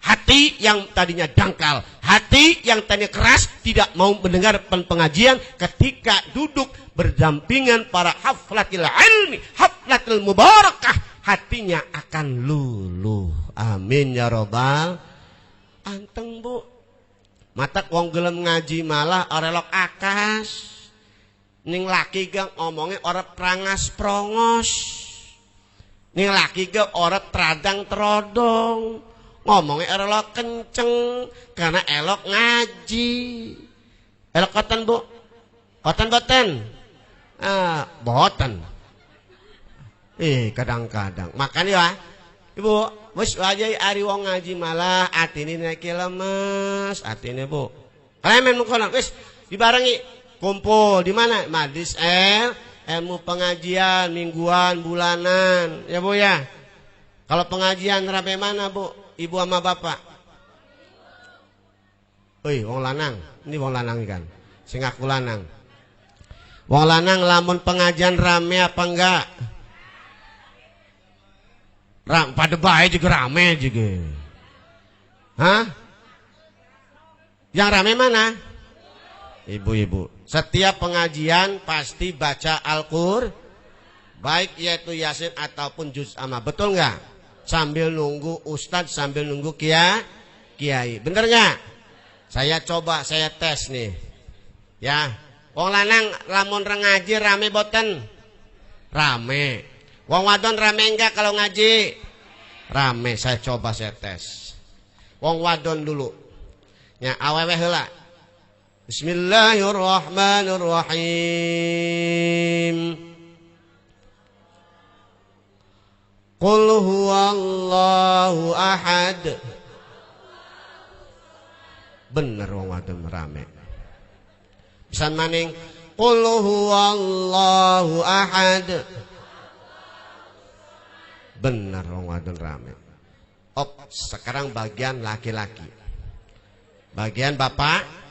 Hati yang tadinya dangkal, hati yang tadinya keras, tidak mau mendengar pengajian, ketika duduk berdampingan para haflatil ilmi, haflatil mubarakah, hatinya akan luluh. Amin ya robbal. Anteng Bu. Matak wong gelem ngaji malah orelok akas. Ning laki ge ngomongnya ora prangas prongos. Ning laki ge ora tradang terodong. Ngomongnya elok kenceng karena elok ngaji. Elok koten Bu? Koten boten? Boten. Kadang-kadang. Makanya ya, Ibu, wis aja ari wong ngaji malah atine nek lemes, atine Bu. Klemen mengkono wis dibarengi kumpul di mana? Majlis ilmu pengajian mingguan, bulanan, ya Bu ya. Kalau pengajian rapi mana Bu? Ibu sama bapak? Wong lanang, ini wong lanang kan. Sing aku lanang. Wong lanang lamun pengajian rame apa enggak? Pada baik juga rame juga. Hah? Yang rame mana? Ibu-ibu, setiap pengajian pasti baca Al-Qur'an, baik yaitu Yasin ataupun juz amma. Betul nggak? Sambil nunggu ustadz, sambil nunggu kiai. Bener nggak? Saya coba, saya tes nih. Ya, wong lanang lamun ngaji rame boten? Rame. Wong wadon rame enggak kalau ngaji? Rame. Saya coba, saya tes. Wong wadon dulu. Ya, awewe heula. Bismillahirrahmanirrahim. Qul huwallahu ahad. Bener wong wadon rame. Pisan maning qul huwallahu ahad. Bener wong wadon rame. Sekarang bagian laki-laki. Bagian bapak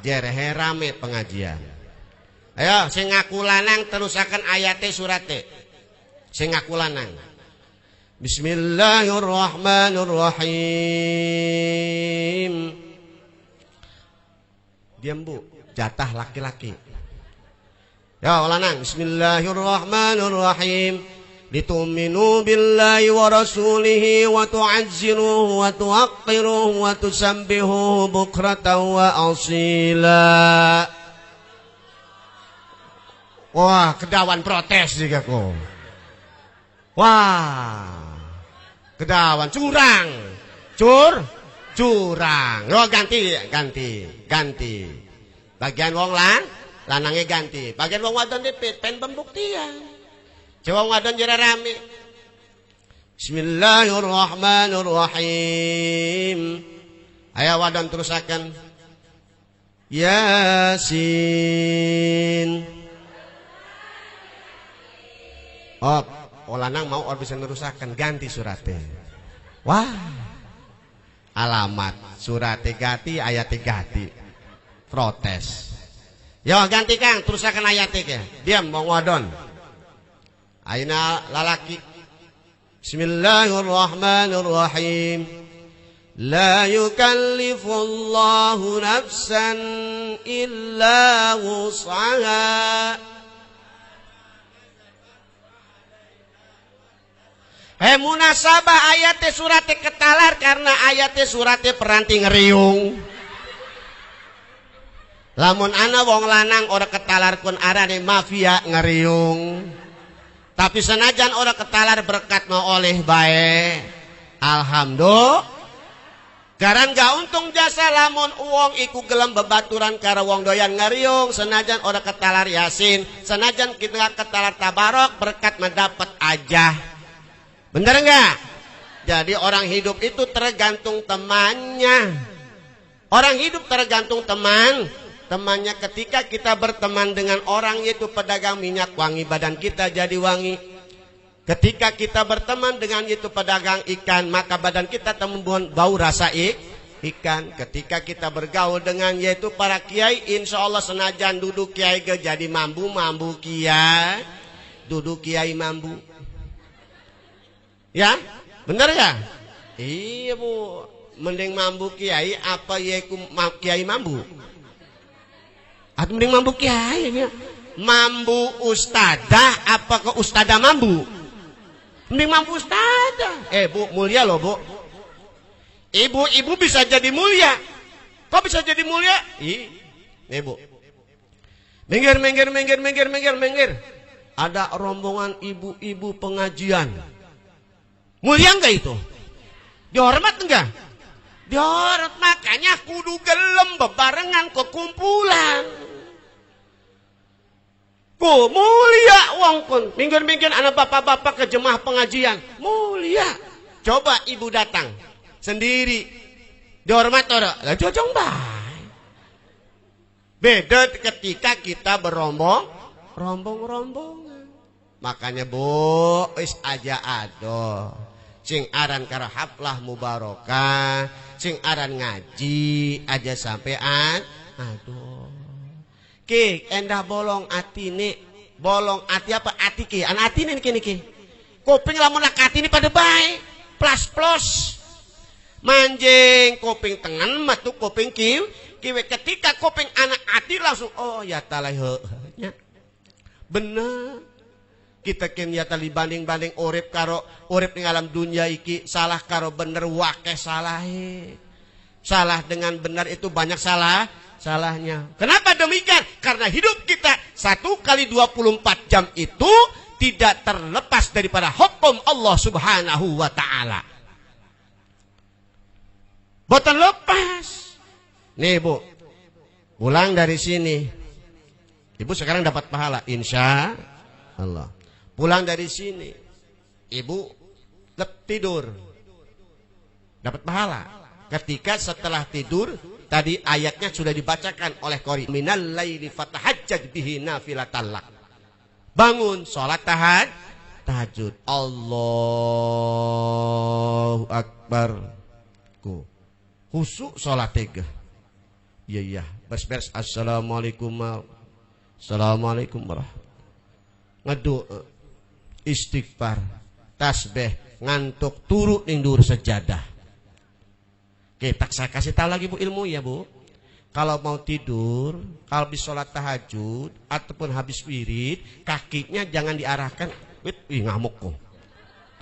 jerehe rame pengajian. Ayo sing ngaku lanang terusaken ayate surate. Sing ngaku lanang. Bismillahirrahmanirrahim. Diam bu, jatah laki-laki. Ya lanang, bismillahirrahmanirrahim. Litu'minu billahi wa rasulihi wa tu'azziruhu wa tuwaqqiruhu wa tusabbihuhu bukratan wa asila. Wah, kedawan protes juga kok. Wah, kedawan curang. Curang. Oh, ganti. Bagian wong lanangnya ganti. Bagian wong wadon dipit pen pembuktian. Coba wong wadon jere rame. Bismillahirrahmanirrahim. Ayo wadon terusaken. Yasin. Oh, lanang mau bisa nerusaken ganti surate. Wah. Alamat surate ganti, ayate ganti. Protes. Yo ganti Kang, terusaken ayate ke. Diam wong wadon. Aina lalaki. Bismillahirrahmanirrahim. La yukallifullahu nafsan illa wus'aha. Munasabah ayate surate ketalar karena ayate surate peranti ngeriung. Lamun ana wong lanang ora ketalar kun arane mafia ngeriung. Tapi senajan ora ketalar berkat mau oleh bae. Alhamdulillah. Garan gak untung jasa lamun uang iku gelem bebaturan karo wong doyan ngeriung. Senajan ora ketalar Yasin, senajan kita ketalar tabarok berkat mendapat aja. Bener enggak? Jadi orang hidup itu tergantung temannya. Orang hidup tergantung temannya. Ketika kita berteman dengan orang yaitu pedagang minyak wangi, badan kita jadi wangi. Ketika kita berteman dengan yaitu pedagang ikan, maka badan kita tembuhan bau rasa ikan. Ketika kita bergaul dengan yaitu para kiai, insya Allah senajan duduk kiai jadi mambu kiai. Duduk kiai mambu. Ya, bener ya? Iya bu, mending mambu kiai apa yaitu kiai mambu? Atau mending mambu kiai ya? Mambu ustadah apa ke ustadah mambu? Mending mambu ustadah. Bu, mulia loh bu. Ibu bisa jadi mulia. Kok bisa jadi mulia? Nih bu. Minggir. Ada rombongan ibu-ibu pengajian. Mulia enggak itu? Dihormat enggak? Dihormat, makanya kudu gelem bebarengan kekumpulan. Ku mulia wong kun. Minggir anak bapak-bapak ke jemaah pengajian. Mulia. Coba ibu datang sendiri. Dihormat ora? Lah cocok bae. Beda ketika kita rombongan. Makanya bu, wis aja ado. Sing aran karo haflah mubarokah, sing aran ngaji aja sampean. Aduh. Ki endah bolong atine, bolong ati apa ati ki? An atine niki. Kuping lamun atine pada bae, plas-plos. Manjing kuping tengen metu kuping kiwe ketika kopeng anak hati langsung oh ya talai nya. Bener. Kita ken ya tali banding-banding urip karo urip ning alam dunia iki salah karo bener wake salahe. Salah dengan benar itu banyak salahnya. Kenapa demikian? Karena hidup kita 1 kali 24 jam itu tidak terlepas daripada hukum Allah Subhanahu wa ta'ala. Boten lepas. Nih Bu, pulang dari sini. Ibu sekarang dapat pahala, insya Allah. Pulang dari sini, Ibu tidur. Dapat pahala. Ketika setelah tidur, tadi ayatnya sudah dibacakan oleh qari. Minal laili fatahajjad bihi nafilatan lak. Bangun, sholat tahajud. Allahu Akbar. Khusyuk sholat tiga. Iya. Beres-beres. Assalamualaikum warahmatullahi. Ngadu istighfar, tasbih, ngantuk, turut ning dhuwur sejadah. Oke, saya kasih tahu lagi Bu ilmu ya Bu. Kalau mau tidur, kalau habis sholat tahajud ataupun habis wirid, kakinya jangan diarahkan. Ngamuk kok.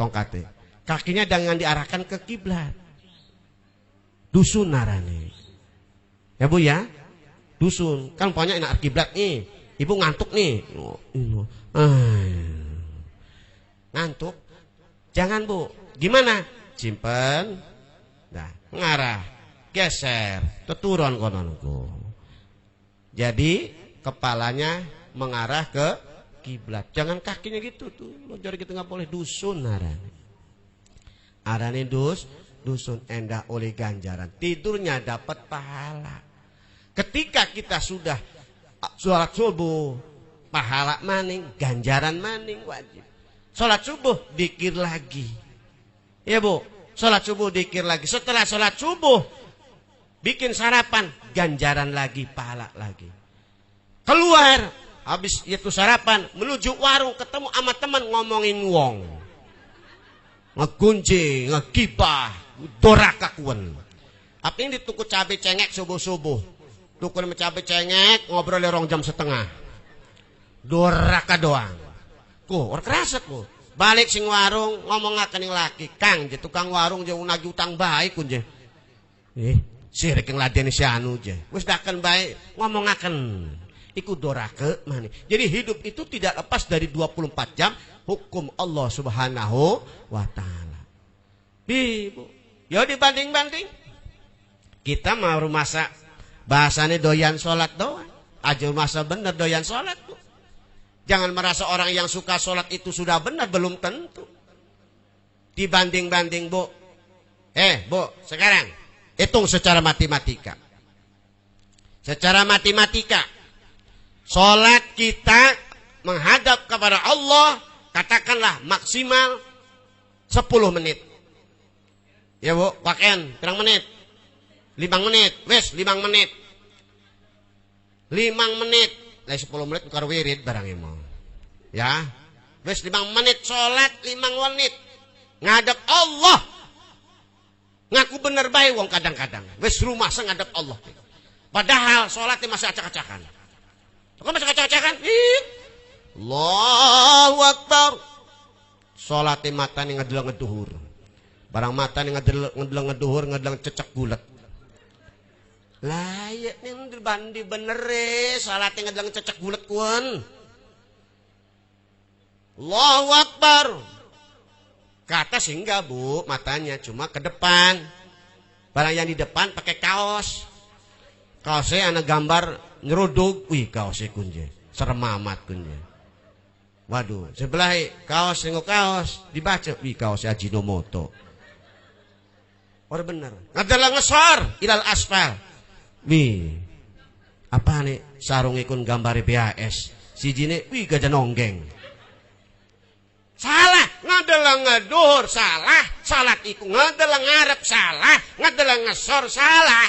Tongkatnya. Kakinya jangan diarahkan ke kiblat. Dusun narane. Ya Bu ya. Dusun. Kan pokoknya enak kiblat nih. Ibu ngantuk nih. Ngantuk. Jangan Bu. Gimana? Simpen. Nah, ngarah, geser, teturun kononku. Jadi kepalanya mengarah ke kiblat. Jangan kakinya gitu tuh. Lonjor gitu nggak boleh dusun arane. Arane dusun endah oleh ganjaran. Tidurnya dapat pahala. Ketika kita sudah sholat subuh, pahala maning, ganjaran maning wajib. Sholat subuh dikir lagi. Ya Bu. Sholat subuh dikir lagi. Setelah sholat subuh bikin sarapan, ganjaran lagi, pahala lagi. Keluar habis itu sarapan menuju warung, ketemu sama teman ngomongin wong, ngegunci, ngegibah, dorakakuan. Apa ini dituku cabai cengek subuh-subuh, tuku cabai cengek ngobrol 2,5 jam. Doraka doang. Orang kerasat Bu. Balik sing warung ngomongaken ing laki, Kang, je tukang warung je unagi utang bae kun je. Sirik yang ladeni si anu je. Wis daken bae ngomongaken. Iku dorake mani. Jadi hidup itu tidak lepas dari 24 jam hukum Allah Subhanahu wa taala. Bu, yo dibanding-banding. Kita mau masa bahasane doyan salat doang. Aja masa bener doyan salat Bu. Jangan merasa orang yang suka sholat itu sudah benar, belum tentu. Dibanding-banding Bu. Bu, sekarang hitung secara matematika. Secara matematika, sholat kita menghadap kepada Allah, katakanlah maksimal 10 menit. Ya Bu, pakaian, berapa menit? 5 menit, wes 5 menit. 5 menit. Lah 10 menit karo wirid barang mau. Ya. Wis 5 menit salat, 5 menit ngadep Allah. Ngaku bener bae wong kadang-kadang. Wis rumah ngadep Allah. Padahal salatnya masih acak-acakan. Kok masih acak-acakan? Allahu Akbar. Salatnya mata ning ngedelang ngeduhur. Barang mata ning ngedelang ngeduhur, ngedelang cecek bulet. Lah ya ning bandi bener salat ngedelang cecek bulet kuan. Allahu Akbar. Ke atas enggak Bu, matanya cuma ke depan. Barang yang di depan pakai kaos. Kaosnya ana gambar nyeruduk. Wih, kaosnya kunje. Serem amat kunje. Waduh, sebelah kaos nengok kaos dibaca. Wih, kaosnya Ajinomoto. Orang bener. Ngedelang ngesor ilal aspal. Wih, apa nih sarung ikun gambar BAS si jine, wih gajah nonggeng. Salah, ngadelang ngedur salah, salat iku ngadelang ngarep salah, ngadelang ngesor salah.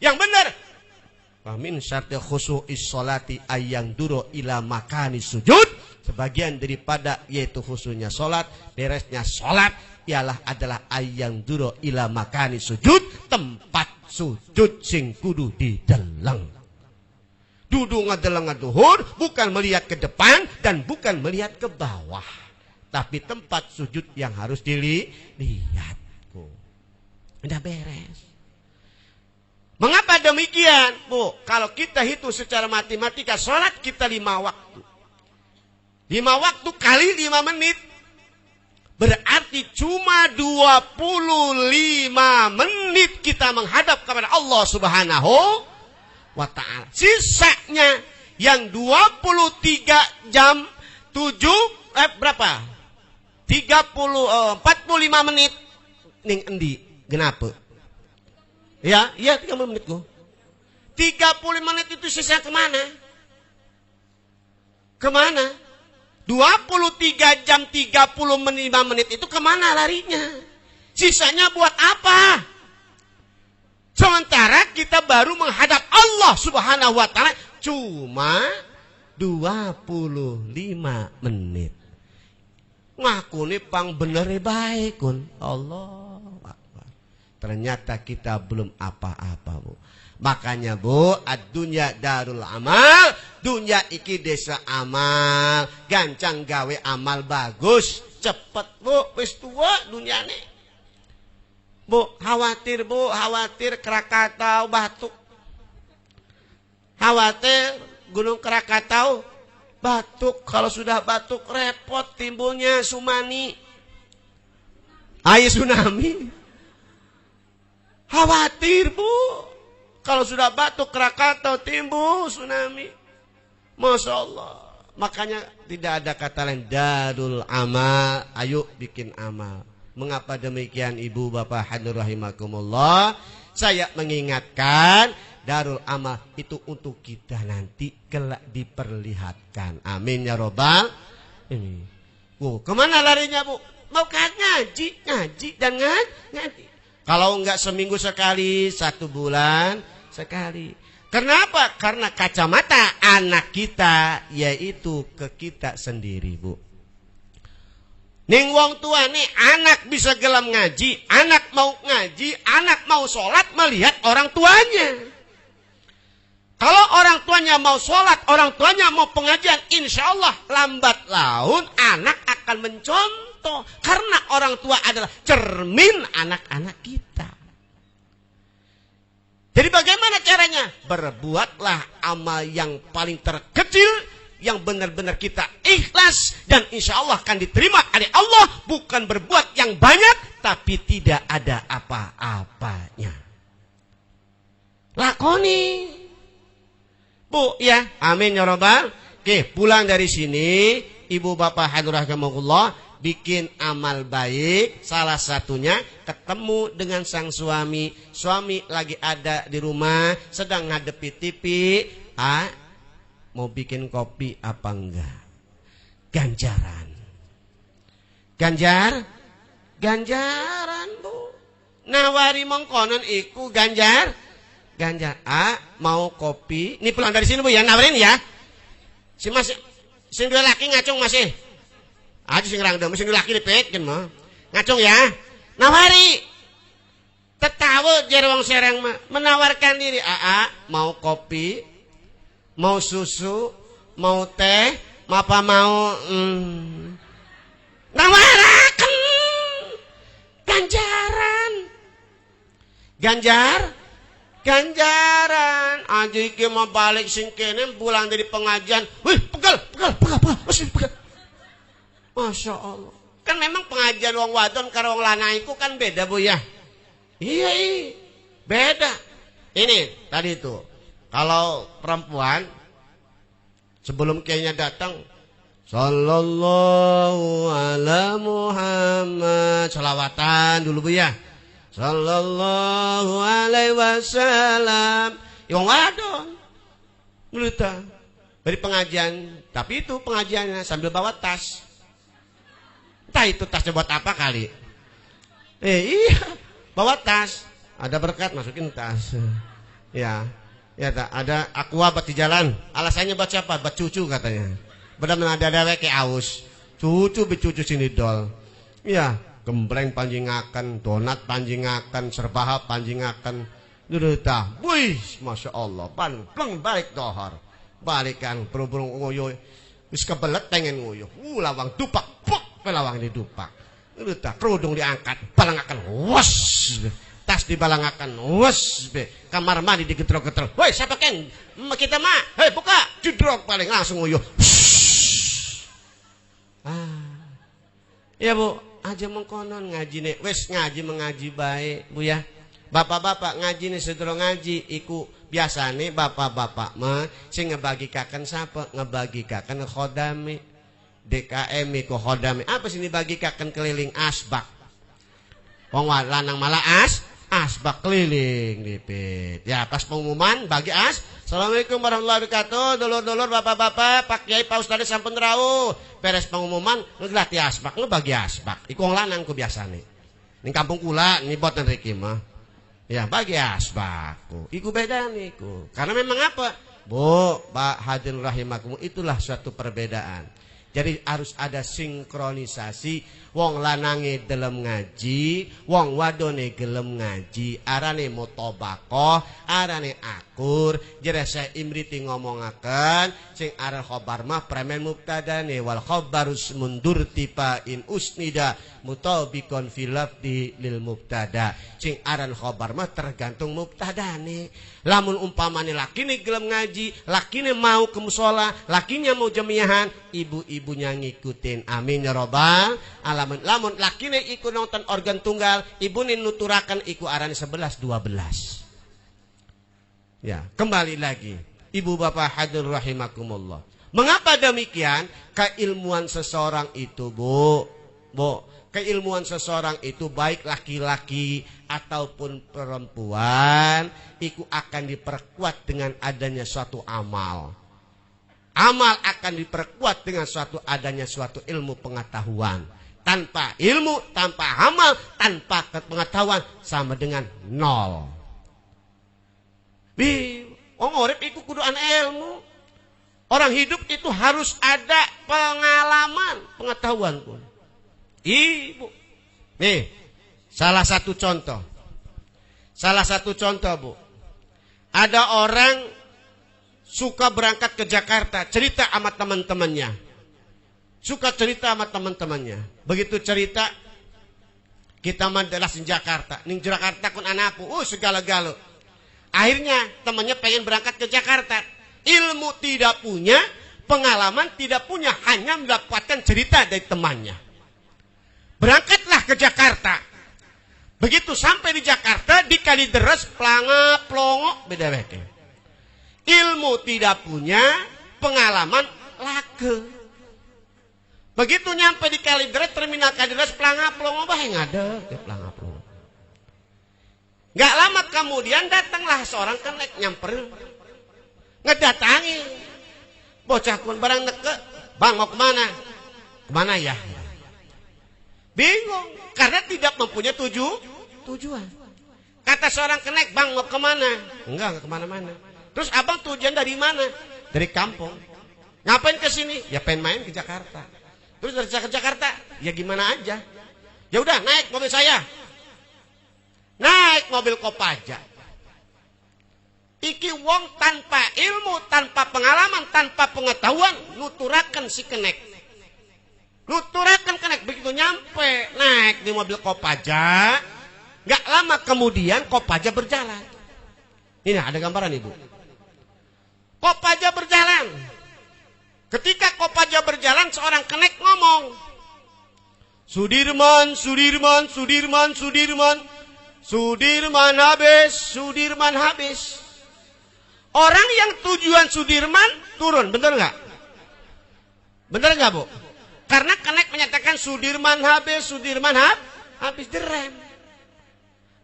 Yang benar. Min syarti khusu'is sholati ayyang duro ila makani sujud. Sebagian daripada yaitu khususnya sholat, beresnya sholat ialah adalah ayyang duro ila makani sujud, tempat sujud sing kudu dideleng. Dudu ngadeleng ngaduhur, bukan melihat ke depan dan bukan melihat ke bawah. Tapi tempat sujud yang harus dilihat. Udah beres. Mengapa demikian, Bu? Kalau kita hitung secara matematika, sholat kita 5 waktu. 5 waktu kali 5 menit. Berarti cuma 25 menit kita menghadap kepada Allah Subhanahu wa ta'ala. Sisanya yang 23 jam 45 menit ning endi genapa? Ya, 30 menit go. 30 menit itu sisa kemana? Kemana? 23 jam 35 menit itu kemana larinya? Sisanya buat apa? Sementara kita baru menghadap Allah Subhanahu wa ta'ala cuma 25 menit. Ngaku nih pang bener baik kun. Allah Akbar. Ternyata kita belum apa-apa, Bu. Makanya, Bu, ad-dunya darul amal, dunya iki desa amal, gancang gawe amal bagus, cepet, Bu, wis tua dunyane. Bu, khawatir Krakatau batuk. Khawatir Gunung Krakatau batuk, kalau sudah batuk repot timbulnya tsunami. Air tsunami. Khawatir, Bu. Kalau sudah batuk Krakatau timbul tsunami. Masya Allah. Makanya tidak ada kata lain darul amal. Ayo bikin amal. Mengapa demikian Ibu Bapak hadirin rahimakumullah? Saya mengingatkan darul amal itu untuk kita nanti kelak diperlihatkan. Amin ya robbal. Ini. Bu, kemana larinya, Bu? Mau kan ngaji dan ngaji. Kalau enggak seminggu sekali, 1 bulan sekali. Kenapa? Karena kacamata anak kita yaitu ke kita sendiri, Bu. Ning wong tua nih, anak bisa gelam ngaji, anak mau ngaji, anak mau sholat melihat orang tuanya. Kalau orang tuanya mau sholat, orang tuanya mau pengajian, insya Allah lambat laun anak akan mencontoh. Karena orang tua adalah cermin anak-anak kita. Jadi bagaimana caranya? Berbuatlah amal yang paling terkecil, yang benar-benar kita ikhlas, dan insya Allah akan diterima oleh Allah. Bukan berbuat yang banyak, tapi tidak ada apa-apanya. Lakoni. Bu, ya, amin ya robbal. Oke, pulang dari sini, Ibu Bapak hadirin rahimakumullah, bikin amal baik. Salah satunya ketemu dengan sang suami. Suami lagi ada di rumah, sedang ngadepi TV. Mau bikin kopi apa enggak? Ganjaran. Ganjaran, Bu. Nawari mongkonon iku ganjar. Mau kopi. Ini pulang dari sini, Bu, ya, nawarin ya. Si Mas, sing dua laki ngacung masih. Aja sing rangdem, sing dua laki dipekin mah. Ngacung ya. Nawari. Tetawa jar wong sereng mah menawarkan diri. Mau kopi, mau susu, mau teh, apa mau nawaraken ganjaran. Aja iki mau balik sing kene pulang dari pengajian. Wih, pegal. Masya Allah. Kan memang pengajian wong wadon karo wong lanang iku kan beda, Bu, ya. Iya, beda. Ini tadi itu. Kalau perempuan sebelum kiainya datang, sallallahu ala Muhammad, selawatan dulu, Bu, ya. Sallallahu alaihi wasallam. Yang wadon melita dari pengajian, tapi itu pengajiannya sambil bawa tas. Entah itu tasnya buat apa kali. Iya, bawa tas. Ada berkat masukin tas. Ya, tak ada aqua buat di jalan. Alasannya buat siapa? Buat cucu katanya. Benar-benar ada kayak aus. Cucu sini dol. Ya, gembreng panjingakan, donat panjingakan, serbahap panjingakan. Nurutah, wih, masya Allah, pleng balik dohor, balikan berhubung ngoyo, wis kebelet pengen ngoyo, lawang dupak, pok, lawang didupak, nurutah, kerudung diangkat, balangakan, was, tas dibalangakan, was, kamar mandi digetrok-getrok, woi siapa Ken, kita mah, hei buka, jedrok paling langsung ngoyo, ya bu, aja mengkonon ngaji nih, wes ngaji mengaji baik, bu ya. Bapak-bapak ngaji nih sedurung ngaji iku biasane bapak-bapak mah sing ngebagikaken sapa ngebagikaken khodami DKM iku khodami apa sih dibagikaken keliling asbak wong lanang malah asbak keliling dipit ya pas pengumuman bagi Assalamualaikum warahmatullahi wabarakatuh dulur-dulur bapak-bapak Pak Kiai Pak Ustaz sampun rawuh beres pengumuman ngeglati asbak ngebagi asbak iku wong lanang ku biasane ning kampung kula niboten riki mah ya bagi asbaku, iku beda niku. Karena memang apa? Bu, Pak hadirin rahimakum, itulah suatu perbedaan. Jadi harus ada sinkronisasi. Wong lanange gelem ngaji, wong wadone gelem ngaji. Arane mutobakoh, arane akur. Jere saya imriti ngomongaken, sing aran khobar mah premen mubtadane wal khobarus mundur tipa in usnida mutabikon filafdi lil mubtada. Sing aran khobar mah tergantung mubtadane. Lamun umpamane lakine gelem ngaji, lakine mau ke mushola, lakinya mau jamiahan, ibu-ibunya ngikutin. Amin ya robbal alamin. Lamun lakine iku nonton organ tunggal, ibune nuturakan iku aran 11-12. Ya, kembali lagi. Ibu bapak hadirin rahimakumullah. Mengapa demikian? Keilmuan seseorang itu, Bu, keilmuan seseorang itu baik laki-laki ataupun perempuan, itu akan diperkuat dengan adanya suatu amal. Amal akan diperkuat dengan suatu adanya suatu ilmu pengetahuan. Tanpa ilmu, tanpa amal, tanpa pengetahuan sama dengan nol. Wong urip itu kudu ana ilmu. Orang hidup itu harus ada pengalaman, pengetahuan pun. Ibu. Nih, salah satu contoh. Bu. Ada orang suka berangkat ke Jakarta, cerita sama teman-temannya. Begitu cerita, kita mandalasin Jakarta. Ning Jakarta kun anapu, segala-gala. Akhirnya temannya pengen berangkat ke Jakarta. Ilmu tidak punya, pengalaman tidak punya, hanya mendapatkan cerita dari temannya. Berangkatlah ke Jakarta. Begitu sampai di Jakarta, di Kalideres, Planga, Plongo, beda beda. Ilmu tidak punya, pengalaman lage. Begitu nyampe di Kalideres, terminal Kalideres, Planga, Plongo, ngada ke Planga, Plongo. Gak lama kemudian datanglah seorang kenek nyamperin. Ngedatangi. Bocah kun barang neke, bang mau kemana? Kemana ya? Bingung, karena tidak mempunyai tujuan. Kata seorang kenek, bang mau kemana? Enggak kemana-mana. Terus abang tujuan dari mana? Dari kampung. Ngapain ke sini? Ya pengen main ke Jakarta. Terus dari Jakarta, ya gimana aja. Ya udah naik mobil saya. Naik mobil Kopaja. Iki wong tanpa ilmu, tanpa pengalaman, tanpa pengetahuan, nuturakan si kenek. Nuturakan kenek begitu nyampe naik di mobil Kopaja, gak lama kemudian Kopaja berjalan. Ini ada gambaran ibu. Kopaja berjalan. Ketika Kopaja berjalan, seorang kenek ngomong, Sudirman habis. Orang yang tujuan Sudirman turun, bener nggak? Bener nggak bu? Karena kenek menyatakan Sudirman habis direm.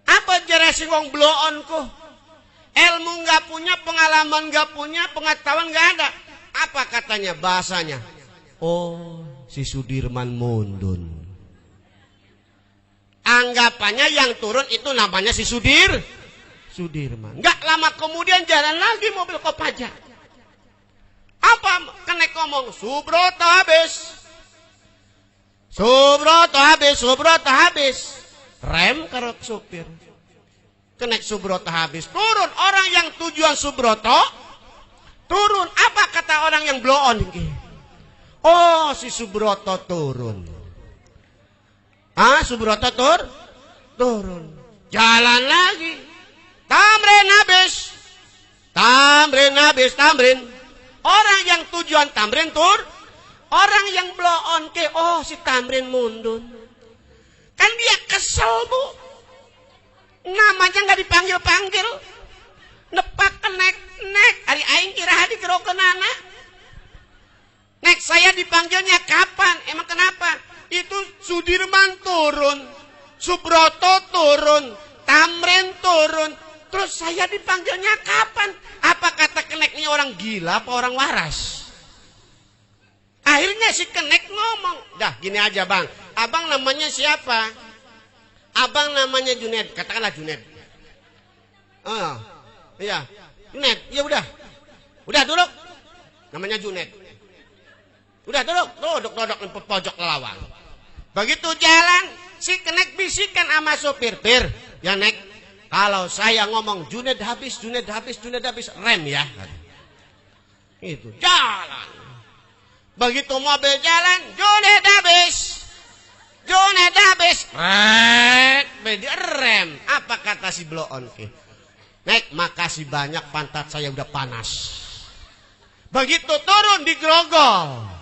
Apa jarasi wong bloon ku? Ilmu nggak punya, pengalaman nggak punya, pengetahuan nggak ada. Apa katanya bahasanya? Oh, si Sudirman mundun. Anggapannya yang turun itu namanya si Sudirman. Nggak lama kemudian jalan lagi mobil Kopaja. Apa kenek ngomong? Subroto habis. Rem karo supir. kenek Subroto habis. Turun orang yang tujuan Subroto, turun. Apa kata orang yang blow on? Oh, si Subroto turun. Subroto turun. Jalan lagi. Tamrin habis. Orang yang tujuan Tamrin orang yang blow on oh si Tamrin mundur. Kan dia kesel, Bu. Namanya nggak dipanggil-panggil. Nepak kenek. Ari aing kira hadi kerokenana. Nek saya dipanggilnya kapan? Emang kenapa? Itu Sudirman turun. Subroto turun. Tamrin turun. Terus saya dipanggilnya kapan? Apa kata kenek ini orang gila apa orang waras? Akhirnya si kenek ngomong. Dah gini aja bang. Abang namanya siapa? Abang namanya Junaid. Katakanlah Junaid. Oh iya. Junaid. Ya udah. Udah duduk. Namanya Junaid. Udah duduk di pojok lawang. Begitu jalan, si kenek bisikan sama sopir. Ya nek, kalau saya ngomong Junaid habis, rem ya. Itu jalan. Begitu mobil jalan, Junaid habis. Rem. Apa kata si blow on? Nek, makasih banyak, pantat saya udah panas. Begitu turun digrogol.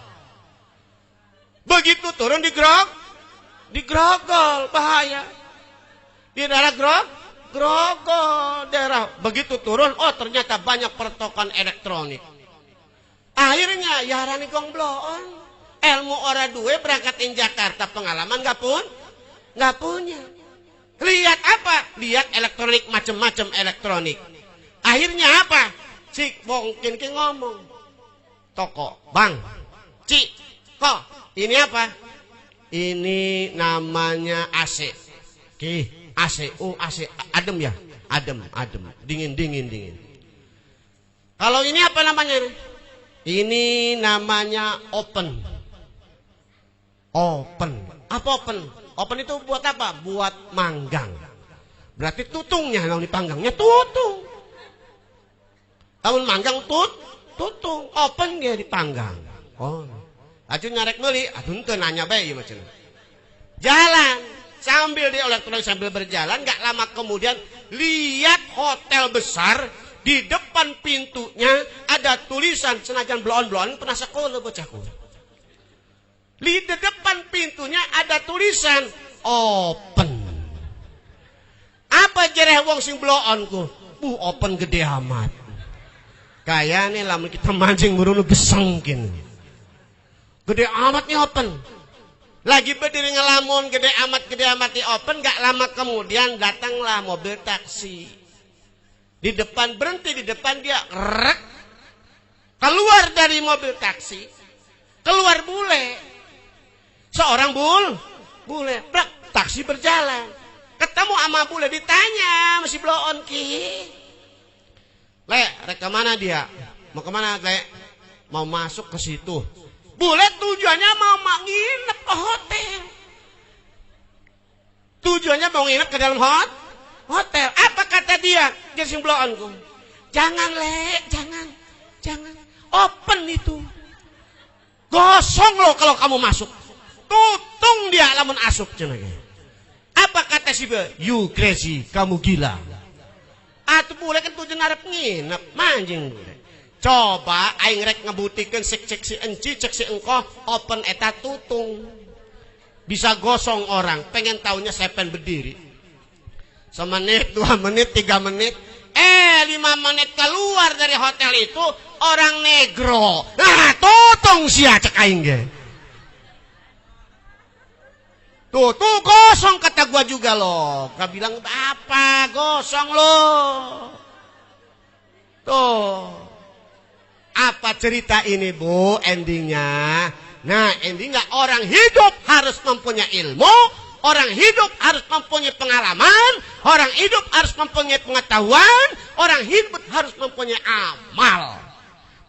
Digrogol, bahaya. Di daerah grogol daerah. Begitu turun, oh ternyata banyak pertokan elektronik. Akhirnya yarani gong bloon. Ilmu ora duwe berangkatin Jakarta, pengalaman nggak punya. Lihat apa? Lihat elektronik, macam-macam elektronik. Akhirnya apa? Si mungkin ngomong. Toko, bang, kok ini apa? Ini namanya AC. AC, AC, adem ya? Adem. Dingin. Kalau ini apa namanya? Ini namanya open. Apa open? Open itu buat apa? Buat manggang. Berarti tutungnya, kalau dipanggangnya tutung. Kalau manggang tutung. Open dia dipanggang. Oh. Aju nyarek beli, atuh nanya bae macam. Jalan sambil di elektronik sambil berjalan, nggak lama kemudian lihat hotel besar di depan pintunya ada tulisan senajan bloon pernah sekolah bocahku. Di depan pintunya ada tulisan open. Apa jereh wong sing bloonku? Open gede amat. Kayaknya lamun kita mancing burung gesengkin. Gede amat nih open. Lagi berdiri ngelamun gede amat nih open. Gak lama kemudian datanglah mobil taksi. Di depan berhenti, di depan dia rek. Keluar dari mobil taksi. Keluar bule. Seorang bule. Brak, taksi berjalan. Ketemu sama bule, ditanya masih blow on ki. Rek kemana dia? Mau kemana Lek? Mau masuk ke situ. Bule tujuannya mau nginep ke hotel. Tujuannya mau nginep ke dalam hotel. Apa kata dia? Dia sing blow on ku. Jangan Lek, jangan. Open itu. Gosong loh kalau kamu masuk. Tutung dia lamun asup cenah. Apa kata si bule? You crazy, kamu gila. Atuh bule kan tujuan arep nginep, manjing bule. Coba aing rek ngebutikeun cek si enci, cek si engko open eta tutung. Bisa gosong orang, pengen taunya sepen berdiri. Semenit, 2 menit, 3 menit. 5 menit keluar dari hotel itu orang negro. Nah, tutung sia cek aing ge. Tuh gosong kata gua juga loh. Gak bilang apa, gosong loh. Tuh. Apa cerita ini Bu endingnya? Nah endingnya orang hidup harus mempunyai ilmu. Orang hidup harus mempunyai pengalaman. Orang hidup harus mempunyai pengetahuan. Orang hidup harus mempunyai amal.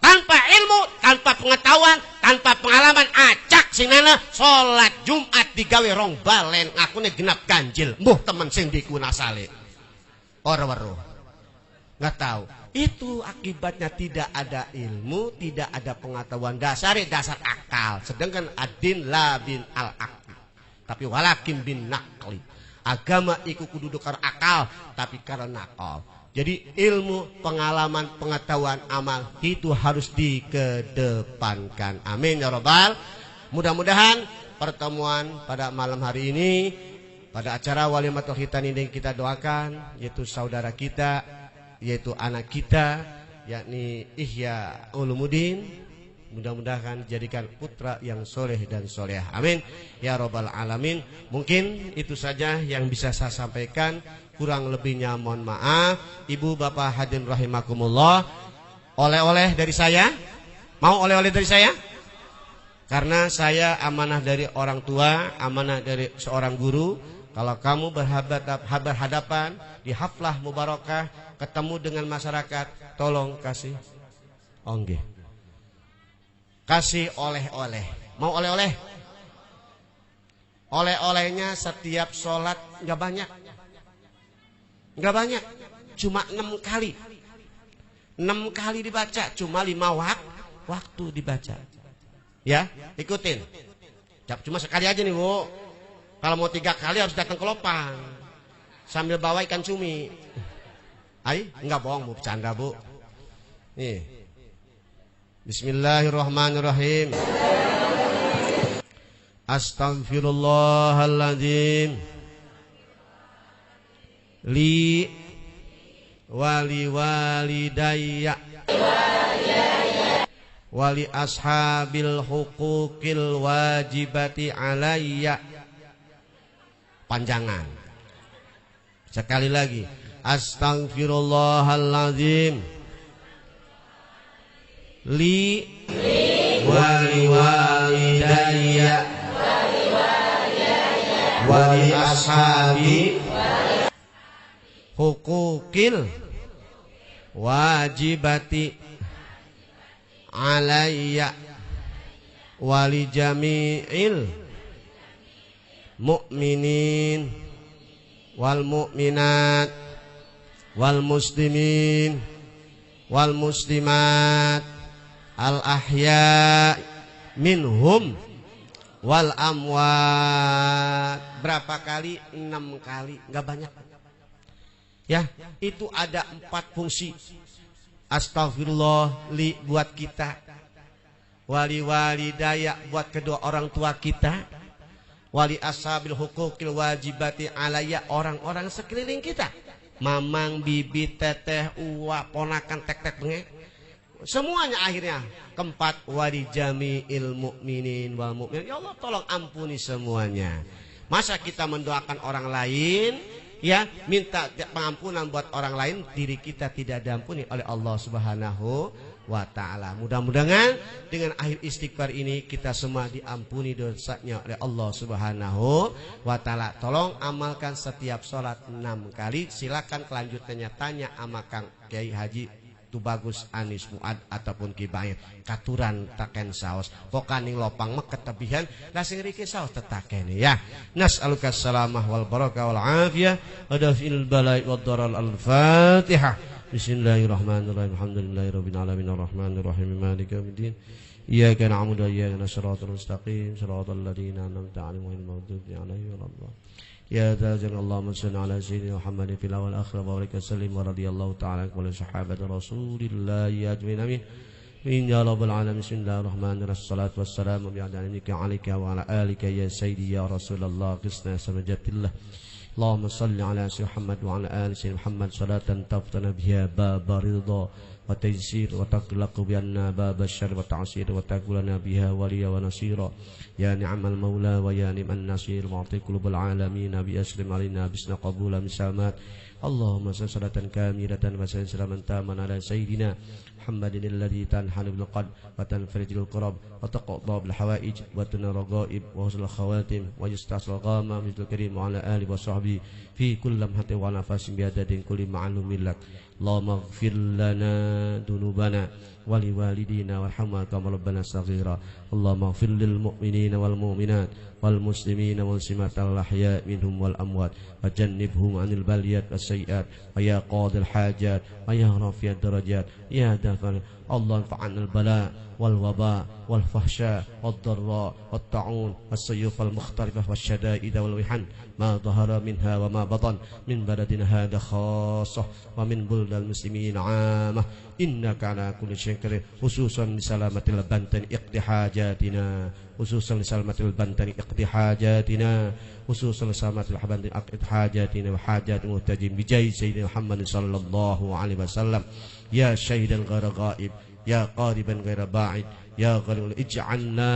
Tanpa ilmu, tanpa pengetahuan, tanpa pengalaman, acak sinana sholat Jumat digawe rong balen, ngakune genap ganjil. Mbuh temen sing dikuna saleh. Orang weruh. Nggak tahu. Itu akibatnya tidak ada ilmu, tidak ada pengetahuan dasar akal. Sedangkan adin la bin al akli, tapi walakin bin nakli. Agama iku kudu karena akal, tapi karena nakal. Jadi ilmu, pengalaman, pengetahuan, amal itu harus dikedepankan. Amin ya rabbal. Mudah-mudahan pertemuan pada malam hari ini, pada acara Walimatul Khitan ini kita doakan, yaitu saudara kita, yaitu anak kita, yakni Ihya Ulumuddin, mudah-mudahan dijadikan putra yang soleh dan soleh. Amin ya rabbal alamin. Mungkin itu saja yang bisa saya sampaikan. Kurang lebihnya mohon maaf. Ibu bapak hadirin rahimakumullah. Oleh-oleh dari saya. Mau oleh-oleh dari saya? Karena saya amanah dari orang tua, amanah dari seorang guru. Kalau kamu berhadapan di haflah mubarakah, ketemu dengan masyarakat, tolong kasih onggih. Kasih oleh-oleh. Mau oleh-oleh? Oleh-olehnya setiap sholat nggak banyak. Nggak banyak. Cuma 6 kali. 6 kali dibaca. Cuma 5 waktu dibaca. Ya, ikutin. Cuma sekali aja nih Bu. Kalau mau 3 kali harus datang ke Lopang. Sambil bawa ikan cumi. Enggak bohong Bu, bercanda Bu. Nih. Bismillahirrahmanirrahim. Astaghfirullahaladzim. Li wali walidayya wali ashabil hukukil wajibati alayya. Panjangan. Sekali lagi. Astaghfirullahaladzim. Li wali walidayya wali ashabi hukukil wajibati alayya wali jami'il mu'minin wal mu'minat wal muslimin wal muslimat al ahya minhum wal amwat. Berapa kali? 6 kali. Enggak banyak. Ya, itu ada 4 fungsi. Astagfirullah li buat kita, wali walidaya buat kedua orang tua kita, wali ashabil hukukil wajibati alaya orang-orang sekeliling kita, mamang, bibi, teteh, uwa, ponakan, tek-tek bengek, semuanya akhirnya. Keempat, wali jami'il mu'minin wal mu'min. Ya Allah tolong ampuni semuanya. Masa kita mendoakan orang lain, ya, minta pengampunan buat orang lain, diri kita tidak diampuni oleh Allah Subhanahu wa ta'ala. Mudah-mudahan dengan akhir istighfar ini kita semua diampuni dosanya oleh Allah Subhanahu wa ta'ala. Tolong amalkan setiap sholat 6 kali. Silakan kelanjutannya tanya sama Kang Kiai Haji Tubagus Anis Muad ataupun Kibair katuran taken saos pokaning lopang mek ketebihan lah sing riki saos tetakene ya. Nas'aluka salamah wal barakah wal afiyah wa fil balai wad daral al Fatihah. Bismillahirrahmanirrahim. Alhamdulillahirabbil alamin arrahmanir rahim maliki yaumiddin. Iyyaka na'budu wa iyyaka nasta'in mustaqim shiratal ladzina an'amta 'alaihim ghairil maghdubi 'alaihim waladdallin. Ya Ta'ala Allahumma salli ala sayyidina Muhammadin fil awwal akhir wa barik sallim wa radhiyallahu ta'ala an sahabati Rasulillah ajmain amin. Ya rabbal alamin. Bismillahirrahmanirrahim. Wassalatu wassalamu ala alika wa ala alika ya sayyidi ya Rasulullah qisna samajatillah. Allahumma salli ala sayyidina Muhammad wa ala ali sayyidina Muhammad salatan taftana biha baba ridha wa taysir wa taqlaqu bi anna baba syarr wa ta'sir wa taqulana biha waliya wa nasira. Ya ni'mal maula wa ya ni'man nasir mu'ti qulubul alamin bi aslim alina bisna qabula misamat. Allahumma salatan kamilatan wa salaman taman ala sayyidina Muhammadin alladhi tanhalu bil qad wa tanfarijul qurab wa taqadda bil hawaij wa tunaragaib wa husnul khawatim wa yastasal qama bil karim wa ala ali wa sahbi fi kulli lamhatin wa nafasin bi adadin kulli ma'lumin lak. Allahumma ighfir lana dunubana wa li walidina warhamna kama rabbana saghira. Allahumma ighfir lil mu'minina wal mu'minat والمسلمين والمسلمات الأحياء منهم والأموات وجنبهم عن البليات والسيئات ويا قاضي الحاجات ويا رافع الدرجات يا دافع الله انفعنا البلاء والوباء والفحشاء والضراء والطاعون والسيوف المختلفة والشدائد والوحن ما ظهر منها وما بطن من بلدنا هذا خاصة ومن بلد المسلمين عامة إنك على كل شيء قدير خصوصا لسلامة البنتن اقضي حاجاتنا خصوصا لسلامة البنتن اقضي حاجاتنا خصوصا لسلامة البنتن اقضي حاجاتنا وحاجات المهتدين بجاه سيدنا محمد صلى الله عليه وسلم يا شهيدا غير غائب يا قاربا غير باعد يا غني اجعلنا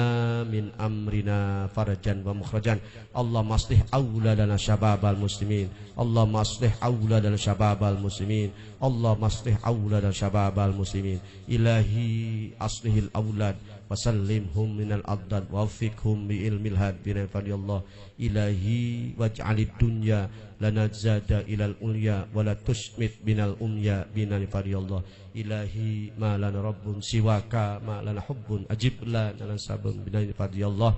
من أمرنا فرجا ومخرجا اللهم اصلح أولادنا شباب المسلمين اللهم اصلح أولادنا شباب المسلمين اللهم اصلح أولادنا شباب المسلمين إلهي أصلح الأولاد وسلمهم من الأضداد ووفقهم بعلم الهاد بنفع الله إلهي واجعل الدنيا لنا زاد إلى الأولياء ولا تشمت بنا الأمياء بنفع الله إلهي ما لنا رب سواك ما لنا حب أجب لنا سبب بنفع الله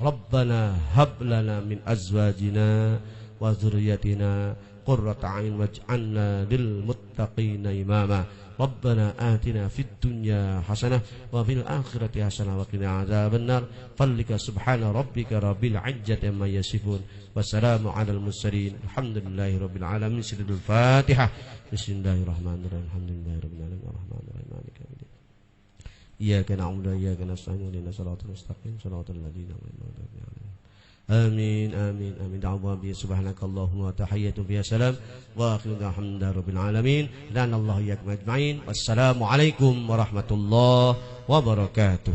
ربنا هب لنا من أزواجنا وذريتنا قرة عين واجعلنا للمتقين إماما ربنا آتنا في الدنيا حسنة وفي الآخرة حسنة وقنا عذاب النار فلك سبحان ربك رب العزة عما يصفون والسلام على المرسلين الحمد لله رب العالمين سيد الفاتحة بسم الله الرحمن الرحيم الحمد لله رب العالمين الرحمن الرحيم مالك يوم الدين إياك نعبد وإياك نستعين اهدنا الصراط المستقيم صراط الذين أنعمت عليهم آمين آمين آمين دعوة بي سبحانك اللهم وتحية فيها سلام وآخر الحمد رب العالمين لأن الله إياكم أجمعين والسلام عليكم ورحمة الله وبركاته.